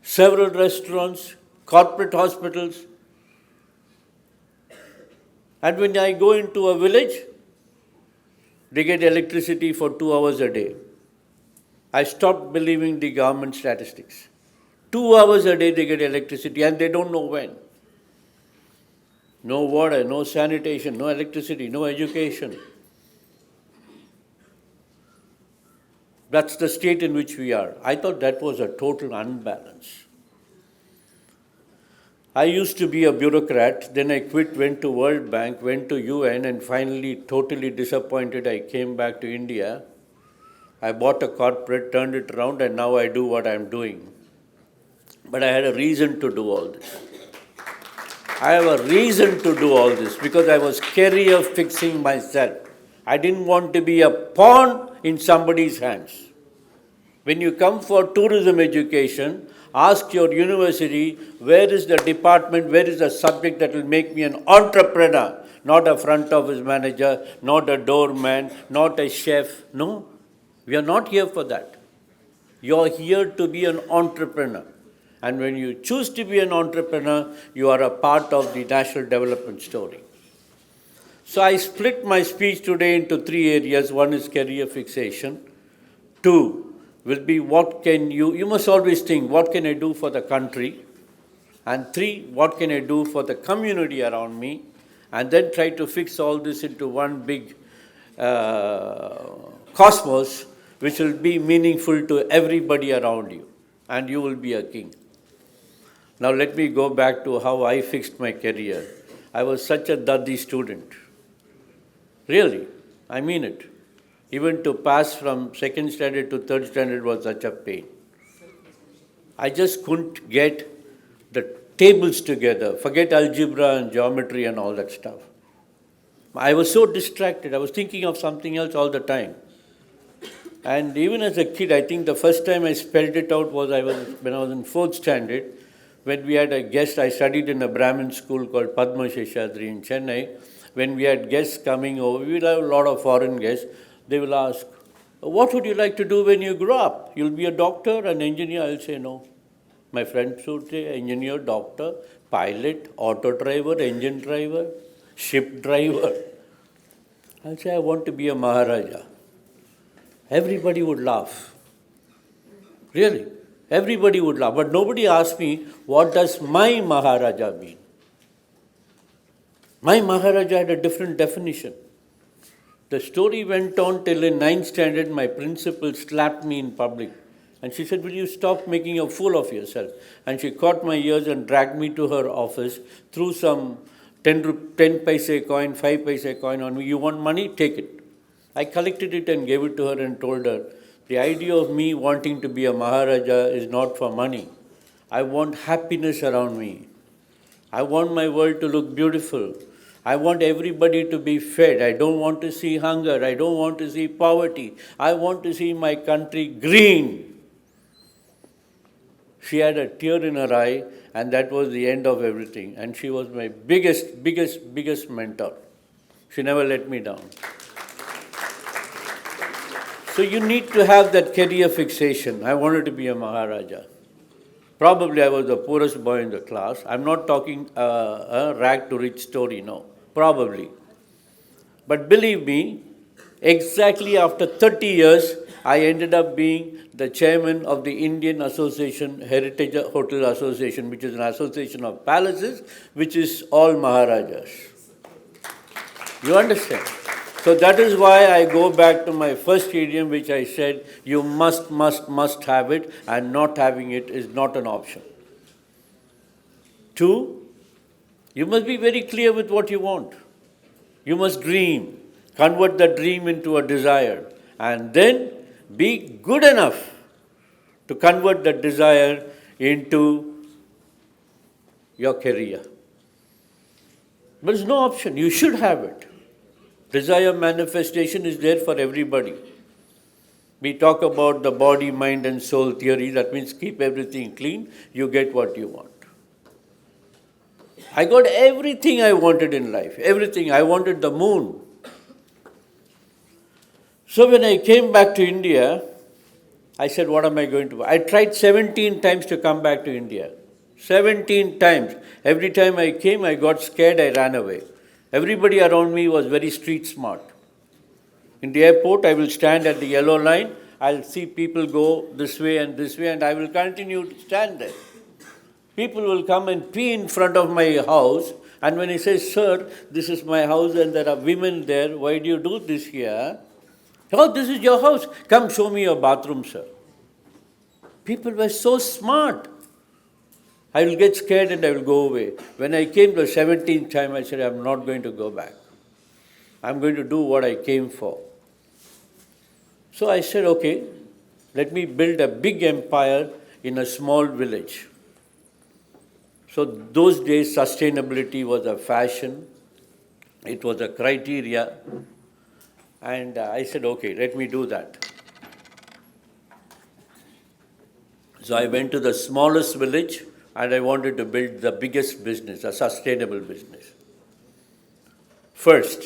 several restaurants, corporate hospitals. And when I go into a village, they get electricity for 2 hours a day. I stopped believing the government statistics. 2 hours a day they get electricity and they don't know when. No water, no sanitation, no electricity, no education. That's the state in which we are. I thought that was a total unbalance. I used to be a bureaucrat, then I quit, went to World Bank, went to UN, and finally, totally disappointed, I came back to India. I bought a corporate, turned it around, and now I do what I'm doing. But I had a reason to do all this. I have a reason to do all this because I was career fixing myself. I didn't want to be a pawn in somebody's hands. When you come for tourism education, ask your university, where is the department, where is the subject that will make me an entrepreneur, not a front office manager, not a doorman, not a chef. No, we are not here for that. You are here to be an entrepreneur. And when you choose to be an entrepreneur, you are a part of the national development story. So I split my speech today into 3 areas. One is career fixation. 2 will be you must always think, what can I do for the country? And 3, what can I do for the community around me? And then try to fix all this into one big cosmos, which will be meaningful to everybody around you. And you will be a king. Now let me go back to how I fixed my career. I was such a duddy student. Really, I mean it. Even to pass from 2nd standard to 3rd standard was such a pain. I just couldn't get the tables together, forget algebra and geometry and all that stuff. I was so distracted, I was thinking of something else all the time. And even as a kid, I think the first time I spelled it out was when I was in 4th standard, when we had a guest. I studied in a Brahmin school called Padma Sheshadri in Chennai. When we had guests coming over, we would have a lot of foreign guests. They will ask, what would you like to do when you grow up? You'll be a doctor, an engineer? I'll say no. My friends would say engineer, doctor, pilot, auto driver, engine driver, ship driver. I'll say I want to be a Maharaja. Everybody would laugh. Really. Everybody would laugh. But nobody asked me, what does my Maharaja mean? My Maharaja had a different definition. The story went on till in 9th standard, my principal slapped me in public. And she said, will you stop making a fool of yourself? And she caught my ears and dragged me to her office, threw some 10 paise coin, 5 paise coin on me. You want money? Take it. I collected it and gave it to her and told her, the idea of me wanting to be a Maharaja is not for money. I want happiness around me. I want my world to look beautiful. I want everybody to be fed. I don't want to see hunger. I don't want to see poverty. I want to see my country green. She had a tear in her eye, and that was the end of everything. And she was my biggest mentor. She never let me down. So you need to have that career fixation. I wanted to be a Maharaja. Probably I was the poorest boy in the class. I'm not talking a rag to rich story, no. Probably. But believe me, exactly after 30 years, I ended up being the chairman of the Indian Association, Heritage Hotel Association, which is an association of palaces, which is all Maharajas. You understand? So that is why I go back to my first idiom, which I said, you must have it, and not having it is not an option. 2, you must be very clear with what you want. You must dream, convert the dream into a desire, and then be good enough to convert that desire into your career. There is no option. You should have it. Desire manifestation is there for everybody. We talk about the body, mind, and soul theory. That means keep everything clean, you get what you want. I got everything I wanted in life. Everything. I wanted the moon. So when I came back to India, I said, what am I going to do? I tried 17 times to come back to India. 17 times. Every time I came, I got scared, I ran away. Everybody around me was very street smart. In the airport, I will stand at the yellow line. I'll see people go this way, and I will continue to stand there. People will come and pee in front of my house. And when he says, sir, this is my house and there are women there, why do you do this here? Oh, this is your house. Come show me your bathroom, sir. People were so smart. I will get scared and I will go away. When I came the 17th time, I said, I'm not going to go back. I'm going to do what I came for. So I said, okay, let me build a big empire in a small village. So those days, sustainability was a fashion. It was a criteria. And I said, okay, let me do that. So I went to the smallest village, and I wanted to build the biggest business, a sustainable business. First,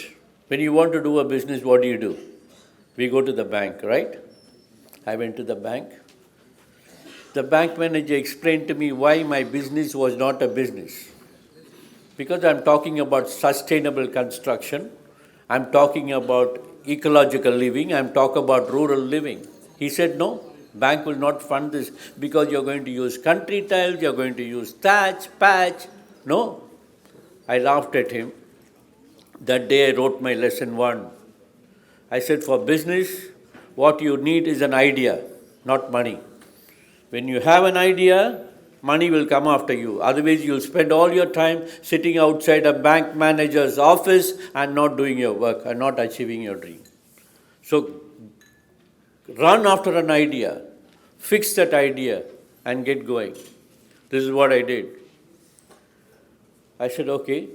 when you want to do a business, what do? We go to the bank, right? I went to the bank. The bank manager explained to me why my business was not a business. Because I'm talking about sustainable construction, I'm talking about ecological living, I'm talking about rural living. He said, no. Bank will not fund this because you're going to use country tiles, you're going to use thatch, patch. No. I laughed at him. That day I wrote my lesson 1. I said, for business, what you need is an idea, not money. When you have an idea, money will come after you. Otherwise, you'll spend all your time sitting outside a bank manager's office and not doing your work and not achieving your dream. So, run after an idea, fix that idea, and get going. This is what I did. I said, okay,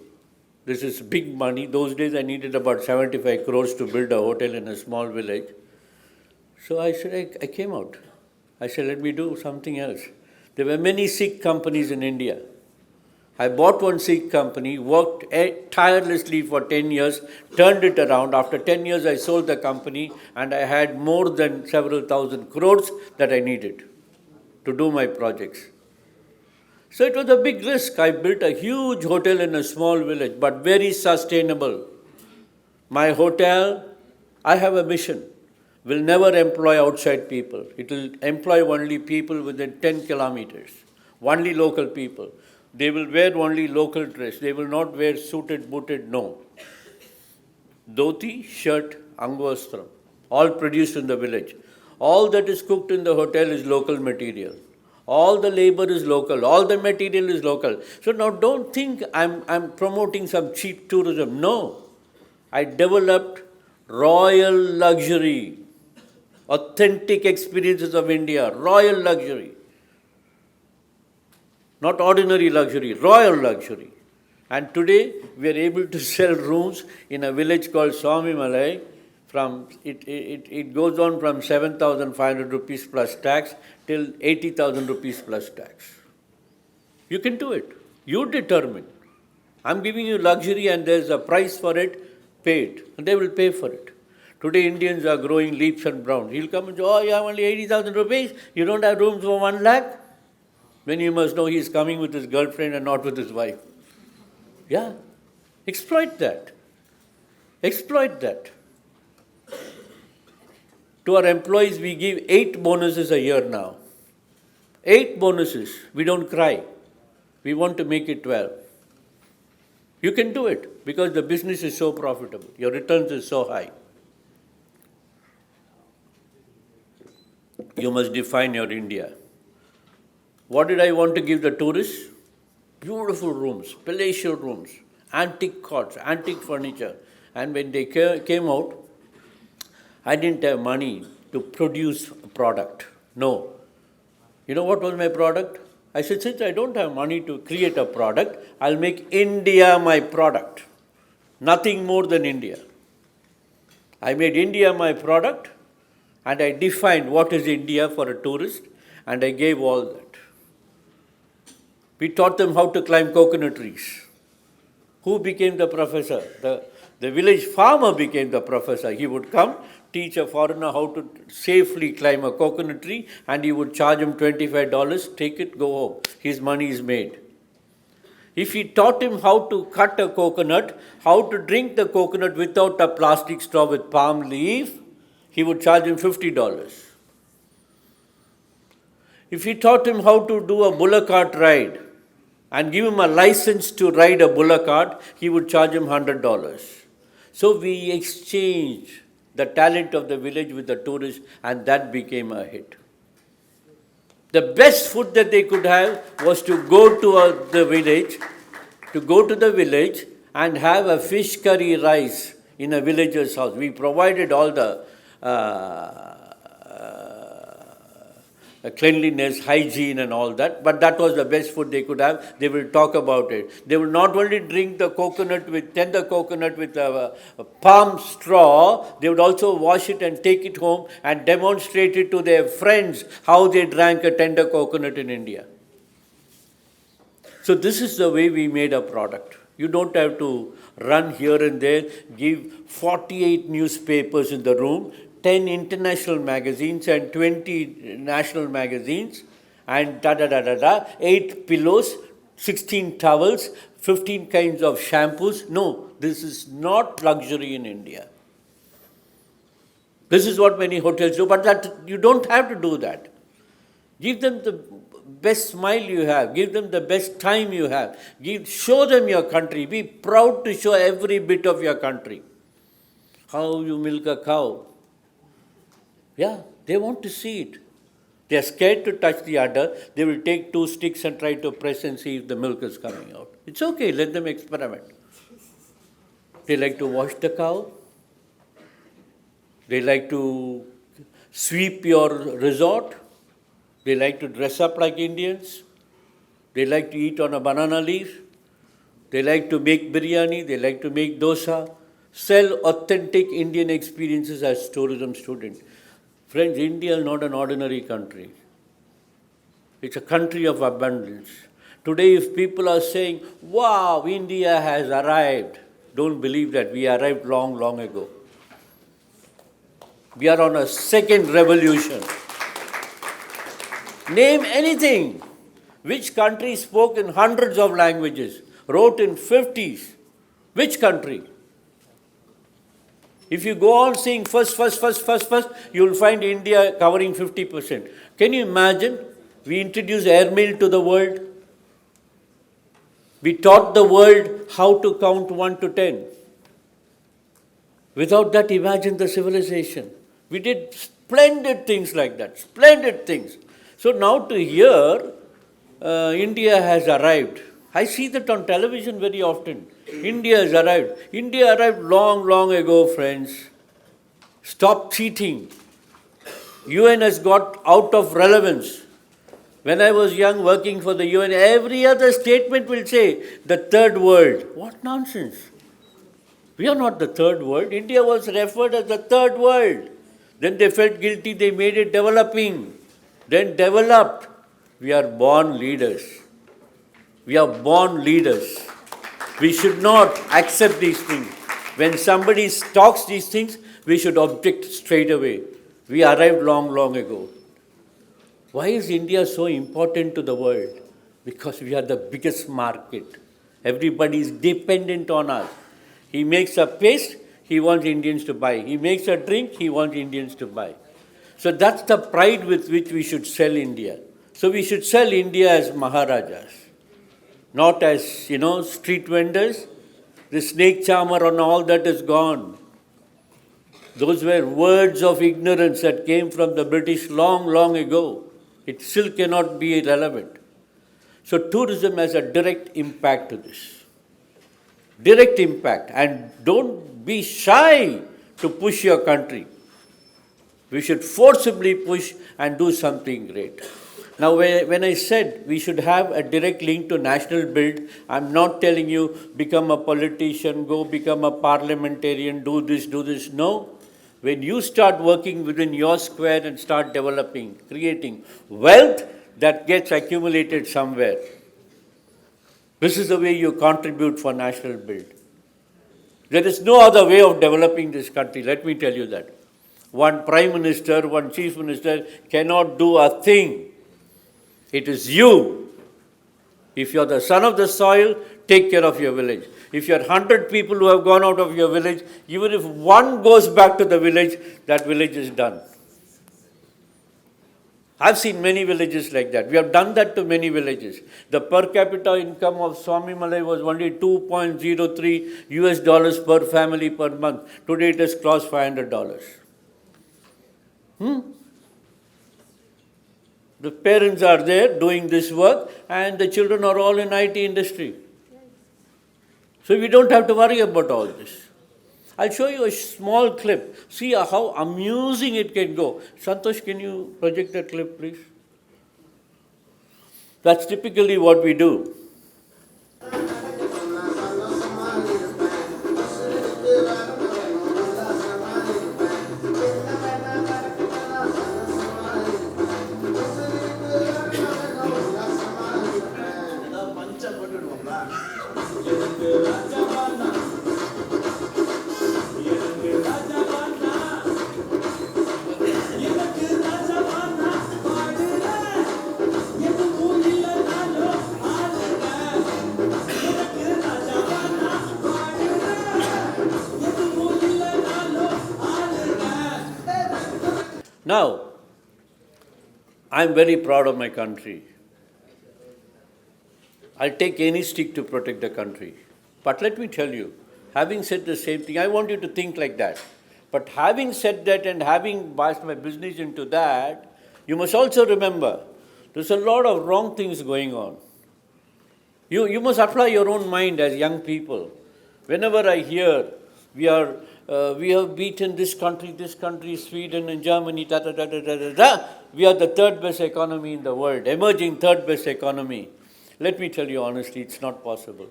this is big money. Those days I needed about 75 crores to build a hotel in a small village. So I said, I came out. I said, let me do something else. There were many Sikh companies in India. I bought one Sikh company, worked tirelessly for 10 years, turned it around. After 10 years, I sold the company and I had more than several thousand crores that I needed to do my projects. So it was a big risk. I built a huge hotel in a small village, but very sustainable. My hotel, I have a mission, will never employ outside people. It will employ only people within 10 kilometers, only local people. They will wear only local dress. They will not wear suited, booted, no. Dhoti, shirt, angvastram, all produced in the village. All that is cooked in the hotel is local material. All the labor is local. All the material is local. So now don't think I'm promoting some cheap tourism. No. I developed royal luxury, authentic experiences of India, royal luxury. Not ordinary luxury, royal luxury. And today we are able to sell rooms in a village called Swami Malai. It goes on from 7,500 rupees plus tax till 80,000 rupees plus tax. You can do it. You determine. I'm giving you luxury and there's a price for it, pay it. And they will pay for it. Today Indians are growing leaps and bounds. He'll come and say, oh, you have only 80,000 rupees, you don't have rooms for 1 lakh? Then you must know he's coming with his girlfriend and not with his wife. Yeah. Exploit that. Exploit that. To our employees, we give 8 bonuses a year now. 8 bonuses. We don't cry. We want to make it 12. You can do it because the business is so profitable. Your returns is so high. You must define your India. What did I want to give the tourists? Beautiful rooms, palatial rooms, antique cots, antique furniture. And when they came out, I didn't have money to produce a product. No. You know what was my product? I said, since I don't have money to create a product, I'll make India my product. Nothing more than India. I made India my product and I defined what is India for a tourist and I gave all that. We taught them how to climb coconut trees. Who became the professor? The village farmer became the professor. He would come, teach a foreigner how to safely climb a coconut tree, and he would charge him $25, take it, go home. His money is made. If he taught him how to cut a coconut, how to drink the coconut without a plastic straw with palm leaf, he would charge him $50. If he taught him how to do a bullock cart ride and give him a license to ride a bullock cart, he would charge him $100. So we exchanged the talent of the village with the tourists, and that became a hit. The best food that they could have was to go to the village, and have a fish curry rice in a villager's house. We provided all the cleanliness, hygiene and all that, but that was the best food they could have. They will talk about it. They will not only drink the coconut with tender coconut with a palm straw, they would also wash it and take it home and demonstrate it to their friends how they drank a tender coconut in India. So this is the way we made a product. You don't have to run here and there, give 48 newspapers in the room, 10 international magazines and 20 national magazines, and 8 pillows, 16 towels, 15 kinds of shampoos. No, this is not luxury in India. This is what many hotels do, but that you don't have to do that. Give them the best smile you have. Give them the best time you have. Show them your country. Be proud to show every bit of your country. How you milk a cow. Yeah, they want to see it. They are scared to touch the udder. They will take 2 sticks and try to press and see if the milk is coming out. It's okay, let them experiment. They like to wash the cow. They like to sweep your resort. They like to dress up like Indians. They like to eat on a banana leaf. They like to make biryani. They like to make dosa. Sell authentic Indian experiences as tourism student. Friends, India is not an ordinary country. It's a country of abundance. Today, if people are saying, wow, India has arrived, don't believe that. We arrived long, long ago. We are on a second revolution. Name anything. Which country spoke in hundreds of languages, wrote in 50s? Which country? If you go on saying first, you will find India covering 50%. Can you imagine? We introduced airmail to the world. We taught the world how to count 1 to 10. Without that, imagine the civilization. We did splendid things like that, splendid things. So now to hear India has arrived. I see that on television very often. India has arrived. India arrived long, long ago, friends. Stop cheating. UN has got out of relevance. When I was young working for the UN, every other statement will say, the third world. What nonsense. We are not the third world. India was referred as the third world. Then they felt guilty, they made it developing. Then developed. We are born leaders. We are born leaders. We should not accept these things. When somebody talks these things, we should object straight away. We arrived long, long ago. Why is India so important to the world? Because we are the biggest market. Everybody is dependent on us. He makes a paste, he wants Indians to buy. He makes a drink, he wants Indians to buy. So that's the pride with which we should sell India. So we should sell India as Maharajas, not as, street vendors. The snake charmer and all that is gone. Those were words of ignorance that came from the British long, long ago. It still cannot be relevant. So tourism has a direct impact to this. Direct impact. And don't be shy to push your country. We should forcibly push and do something great. Now, when I said we should have a direct link to national build, I'm not telling you become a politician, go become a parliamentarian, do this. No. When you start working within your square and start developing, creating wealth that gets accumulated somewhere, this is the way you contribute for national build. There is no other way of developing this country, let me tell you that. One prime minister, one chief minister cannot do a thing. It is you. If you're the son of the soil, take care of your village. If you are 100 people who have gone out of your village, even if one goes back to the village, that village is done. I've seen many villages like that. We have done that to many villages. The per capita income of Swami Malay was only $2.03 US per family per month. Today it has crossed $500. The parents are there doing this work and the children are all in IT industry. So we don't have to worry about all this. I'll show you a small clip. See how amusing it can go. Santosh, can you project that clip, please? That's typically what we do. Now, I'm very proud of my country. I'll take any stick to protect the country. But let me tell you, having said the same thing, I want you to think like that. But having said that and having based my business into that, you must also remember, there's a lot of wrong things going on. You must apply your own mind as young people. Whenever I hear we have beaten this country, Sweden and Germany, we are the third best economy in the world, emerging third best economy. Let me tell you honestly, it's not possible.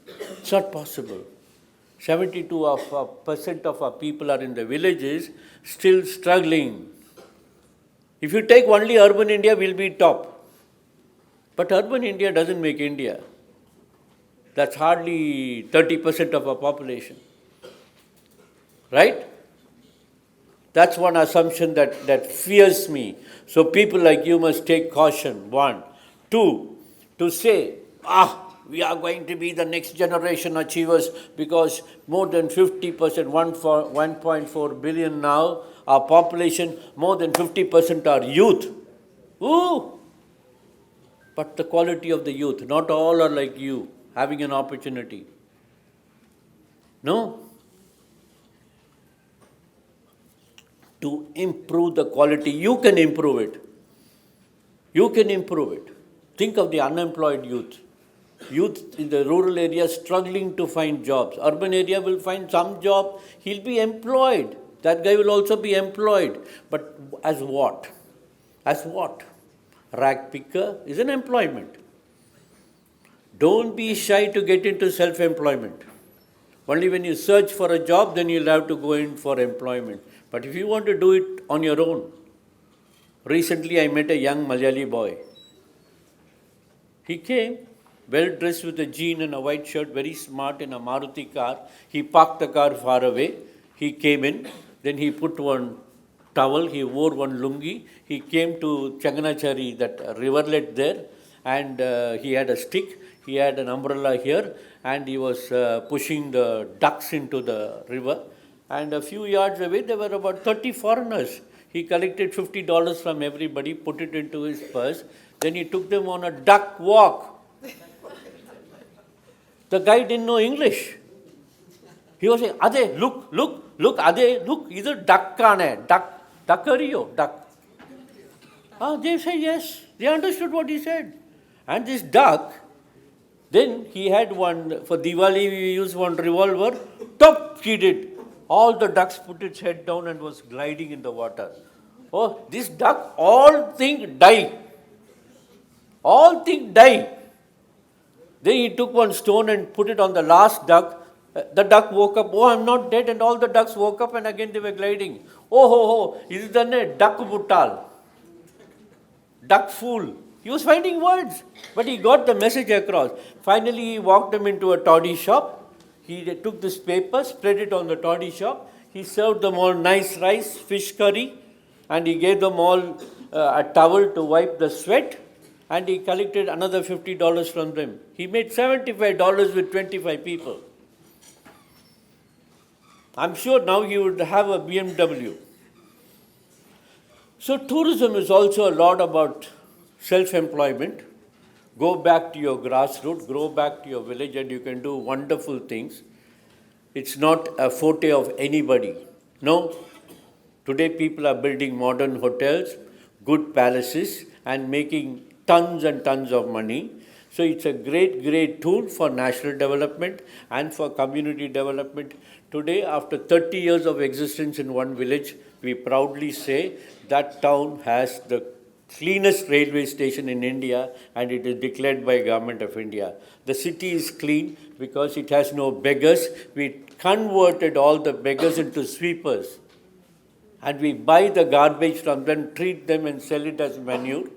It's not possible. 72% of our people are in the villages, still struggling. If you take only urban India, we'll be top. But urban India doesn't make India. That's hardly 30% of our population. Right? That's one assumption that fears me. So people like you must take caution, one. Two, to say, we are going to be the next generation achievers because more than 50%, 1.4 billion now, our population, more than 50% are youth. Ooh! But the quality of the youth, not all are like you, having an opportunity. No. To improve the quality, you can improve it. You can improve it. Think of the unemployed youth. Youth in the rural areas struggling to find jobs. Urban area will find some job, he'll be employed. That guy will also be employed. But as what? As what? Rag picker is an employment. Don't be shy to get into self-employment. Only when you search for a job, then you'll have to go in for employment. But if you want to do it on your own, recently I met a young Malayali boy. He came, well dressed with a jean and a white shirt, very smart in a Maruti car. He parked the car far away. He came in, then he put one towel, he wore one lungi. He came to Changanachari, that riverlet there, and he had a stick. He had an umbrella here, and he was pushing the ducks into the river. And a few yards away, there were about 30 foreigners. He collected $50 from everybody, put it into his purse. Then he took them on a duck walk. The guy didn't know English. He was saying, Ade, look, Ade, look, either duck kane, duck ariyo, duck. They said yes. They understood what he said. And this duck, then he had one, for Diwali we used one revolver, top he did. All the ducks put its head down and was gliding in the water. Oh, this duck, all think die. All think die. Then he took one stone and put it on the last duck. The duck woke up, oh, I'm not dead. And all the ducks woke up and again they were gliding. Oh, this is the duck buttal. Duck fool. He was finding words, but he got the message across. Finally, he walked them into a toddy shop. He took this paper, spread it on the toddy shop. He served them all nice rice, fish curry, and he gave them all a towel to wipe the sweat. And he collected another $50 from them. He made $75 with 25 people. I'm sure now he would have a BMW. So tourism is also a lot about self-employment. Go back to your grassroots, go back to your village, and you can do wonderful things. It's not a forte of anybody. No. Today people are building modern hotels, good palaces, and making tons and tons of money. So it's a great, great tool for national development and for community development. Today, after 30 years of existence in one village, we proudly say that town has the cleanest railway station in India, and it is declared by Government of India. The city is clean because it has no beggars. We converted all the beggars into sweepers, and we buy the garbage from them, treat them and sell it as manure.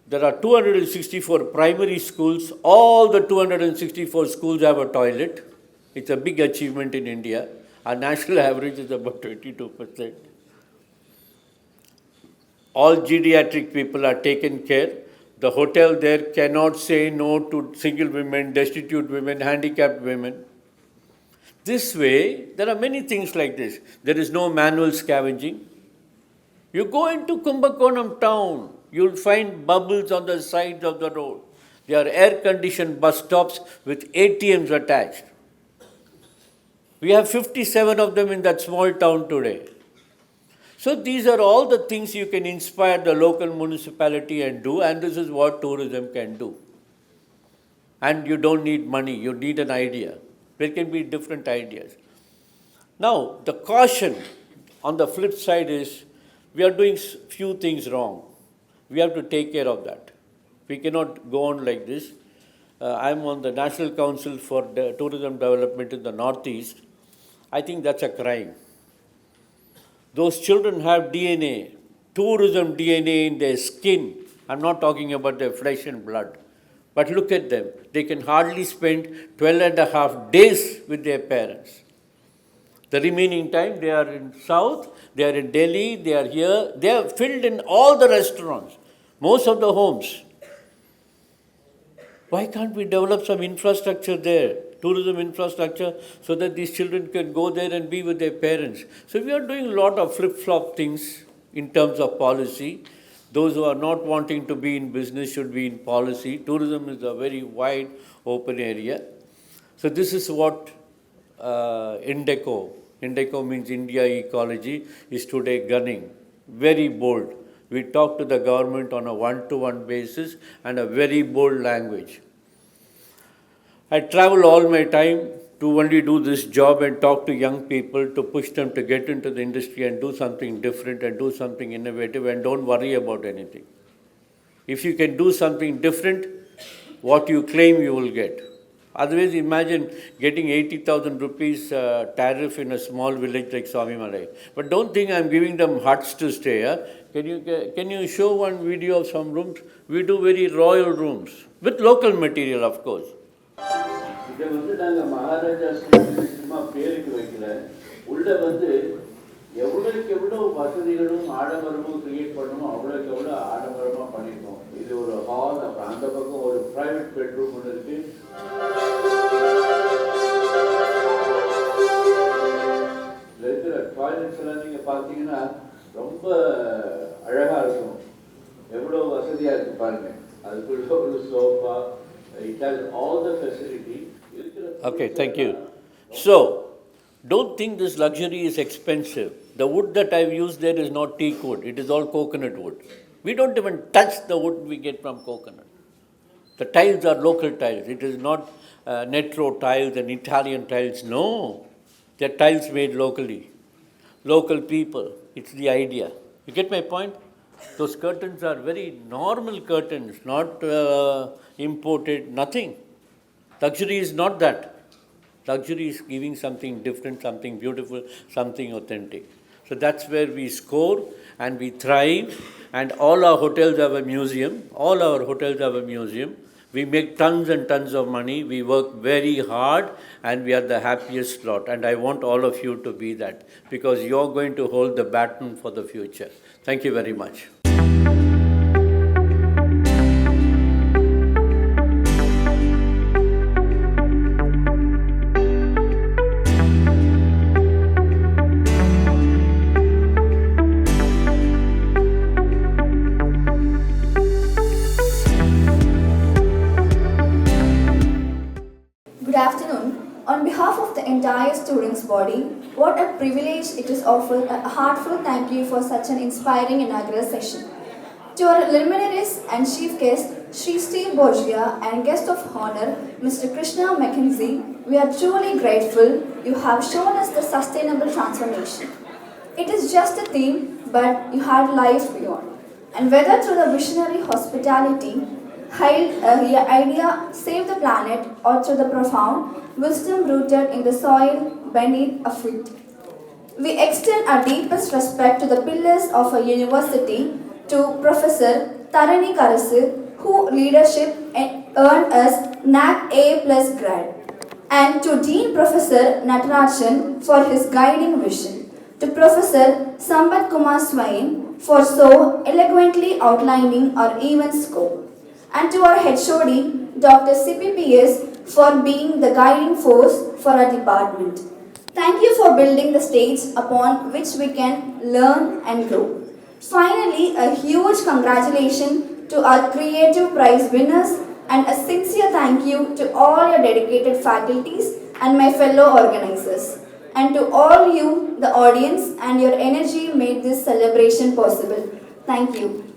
There are 264 primary schools. All the 264 schools have a toilet. It's a big achievement in India. Our national average is about 22%. All geriatric people are taken care. The hotel there cannot say no to single women, destitute women, handicapped women. This way, there are many things like this. There is no manual scavenging. You go into Kumbakonam town, you'll find bubbles on the sides of the road. They are air-conditioned bus stops with ATMs attached. We have 57 of them in that small town today. So these are all the things you can inspire the local municipality and do, and this is what tourism can do. And you don't need money, you need an idea. There can be different ideas. Now, the caution on the flip side is, we are doing few things wrong. We have to take care of that. We cannot go on like this. I'm on the National Council for Tourism Development in the Northeast. I think that's a crime. Those children have DNA, tourism DNA in their skin. I'm not talking about their flesh and blood. But look at them. They can hardly spend 12 and a half days with their parents. The remaining time, they are in South, they are in Delhi, they are here. They are filled in all the restaurants, most of the homes. Why can't we develop some infrastructure there, tourism infrastructure, so that these children can go there and be with their parents? So we are doing a lot of flip-flop things in terms of policy. Those who are not wanting to be in business should be in policy. Tourism is a very wide, open area. So this is what Indeco means India Ecology, is today gunning. Very bold. We talk to the government on a one-to-one basis and a very bold language. I travel all my time to only do this job and talk to young people to push them to get into the industry and do something different and do something innovative and don't worry about anything. If you can do something different, what you claim you will get. Otherwise, imagine getting 80,000 rupees tariff in a small village like Swami Malai. But don't think I'm giving them huts to stay. Can you show one video of some rooms? We do very royal rooms with local material, of course. இதை நாங்கள் மகாராஜா சும்மா பேருக்கு வைக்கல. உள்ள எவ்வளோக்கு எவ்வளோ வசதிகளும் ஆடம்பரமும் create பண்ணணுமோ அவ்வளோக்கு எவ்வளோ ஆடம்பரமாக பண்ணியிருக்கோம். இது ஒரு ஹால், அப்புறம் அந்த பக்கம் ஒரு ப்ரைவேட் பெட்ரூம் ஒன்று இருக்கு. இதில் இருக்கிற டாய்லெட்ஸ் எல்லாம் நீங்கள் பார்த்தீங்கன்னா ரொம்ப அழகாக இருக்கும். எவ்வளோ வசதியாக இருக்கு பாருங்க. அதுக்குள்ள ஒரு sofa, it has all the facility. Okay, thank you. So, don't think this luxury is expensive. The wood that I've used there is not teak wood. It is all coconut wood. We don't even touch the wood we get from coconut. The tiles are local tiles. It is not Netro tiles and Italian tiles. No. They're tiles made locally. Local people. It's the idea. You get my point? Those curtains are very normal curtains, not imported, nothing. Luxury is not that. Luxury is giving something different, something beautiful, something authentic. So that's where we score and we thrive. And all our hotels have a museum. All our hotels have a museum. We make tons and tons of money. We work very hard and we are the happiest lot. And I want all of you to be that because you're going to hold the baton for the future. Thank you very much. Good afternoon. On behalf of the entire students' body, what a privilege it is offered a heartfelt thank you for such an inspiring inaugural session. To our luminaries and chief guest, Sri Steve Borgia, and guest of honor, Mr. Krishna Mackenzie, we are truly grateful you have shown us the sustainable transformation. It is just a theme, but you had life beyond. And whether through the visionary hospitality, idea save the planet, or through the profound wisdom rooted in the soil beneath our feet. We extend our deepest respect to the pillars of our university, to Professor Tharani Karasu, whose leadership earned us NAC A+ grade, and to Dean Professor Natarajan for his guiding vision, to Professor Sambat Kumar Swain for so eloquently outlining our event scope, and to our HOD, Dr. CPPS, for being the guiding force for our department. Thank you for building the stage upon which we can learn and grow. Finally, a huge congratulations to our Creative Prize winners and a sincere thank you to all your dedicated faculties and my fellow organizers. And to all you, the audience, and your energy made this celebration possible. Thank you.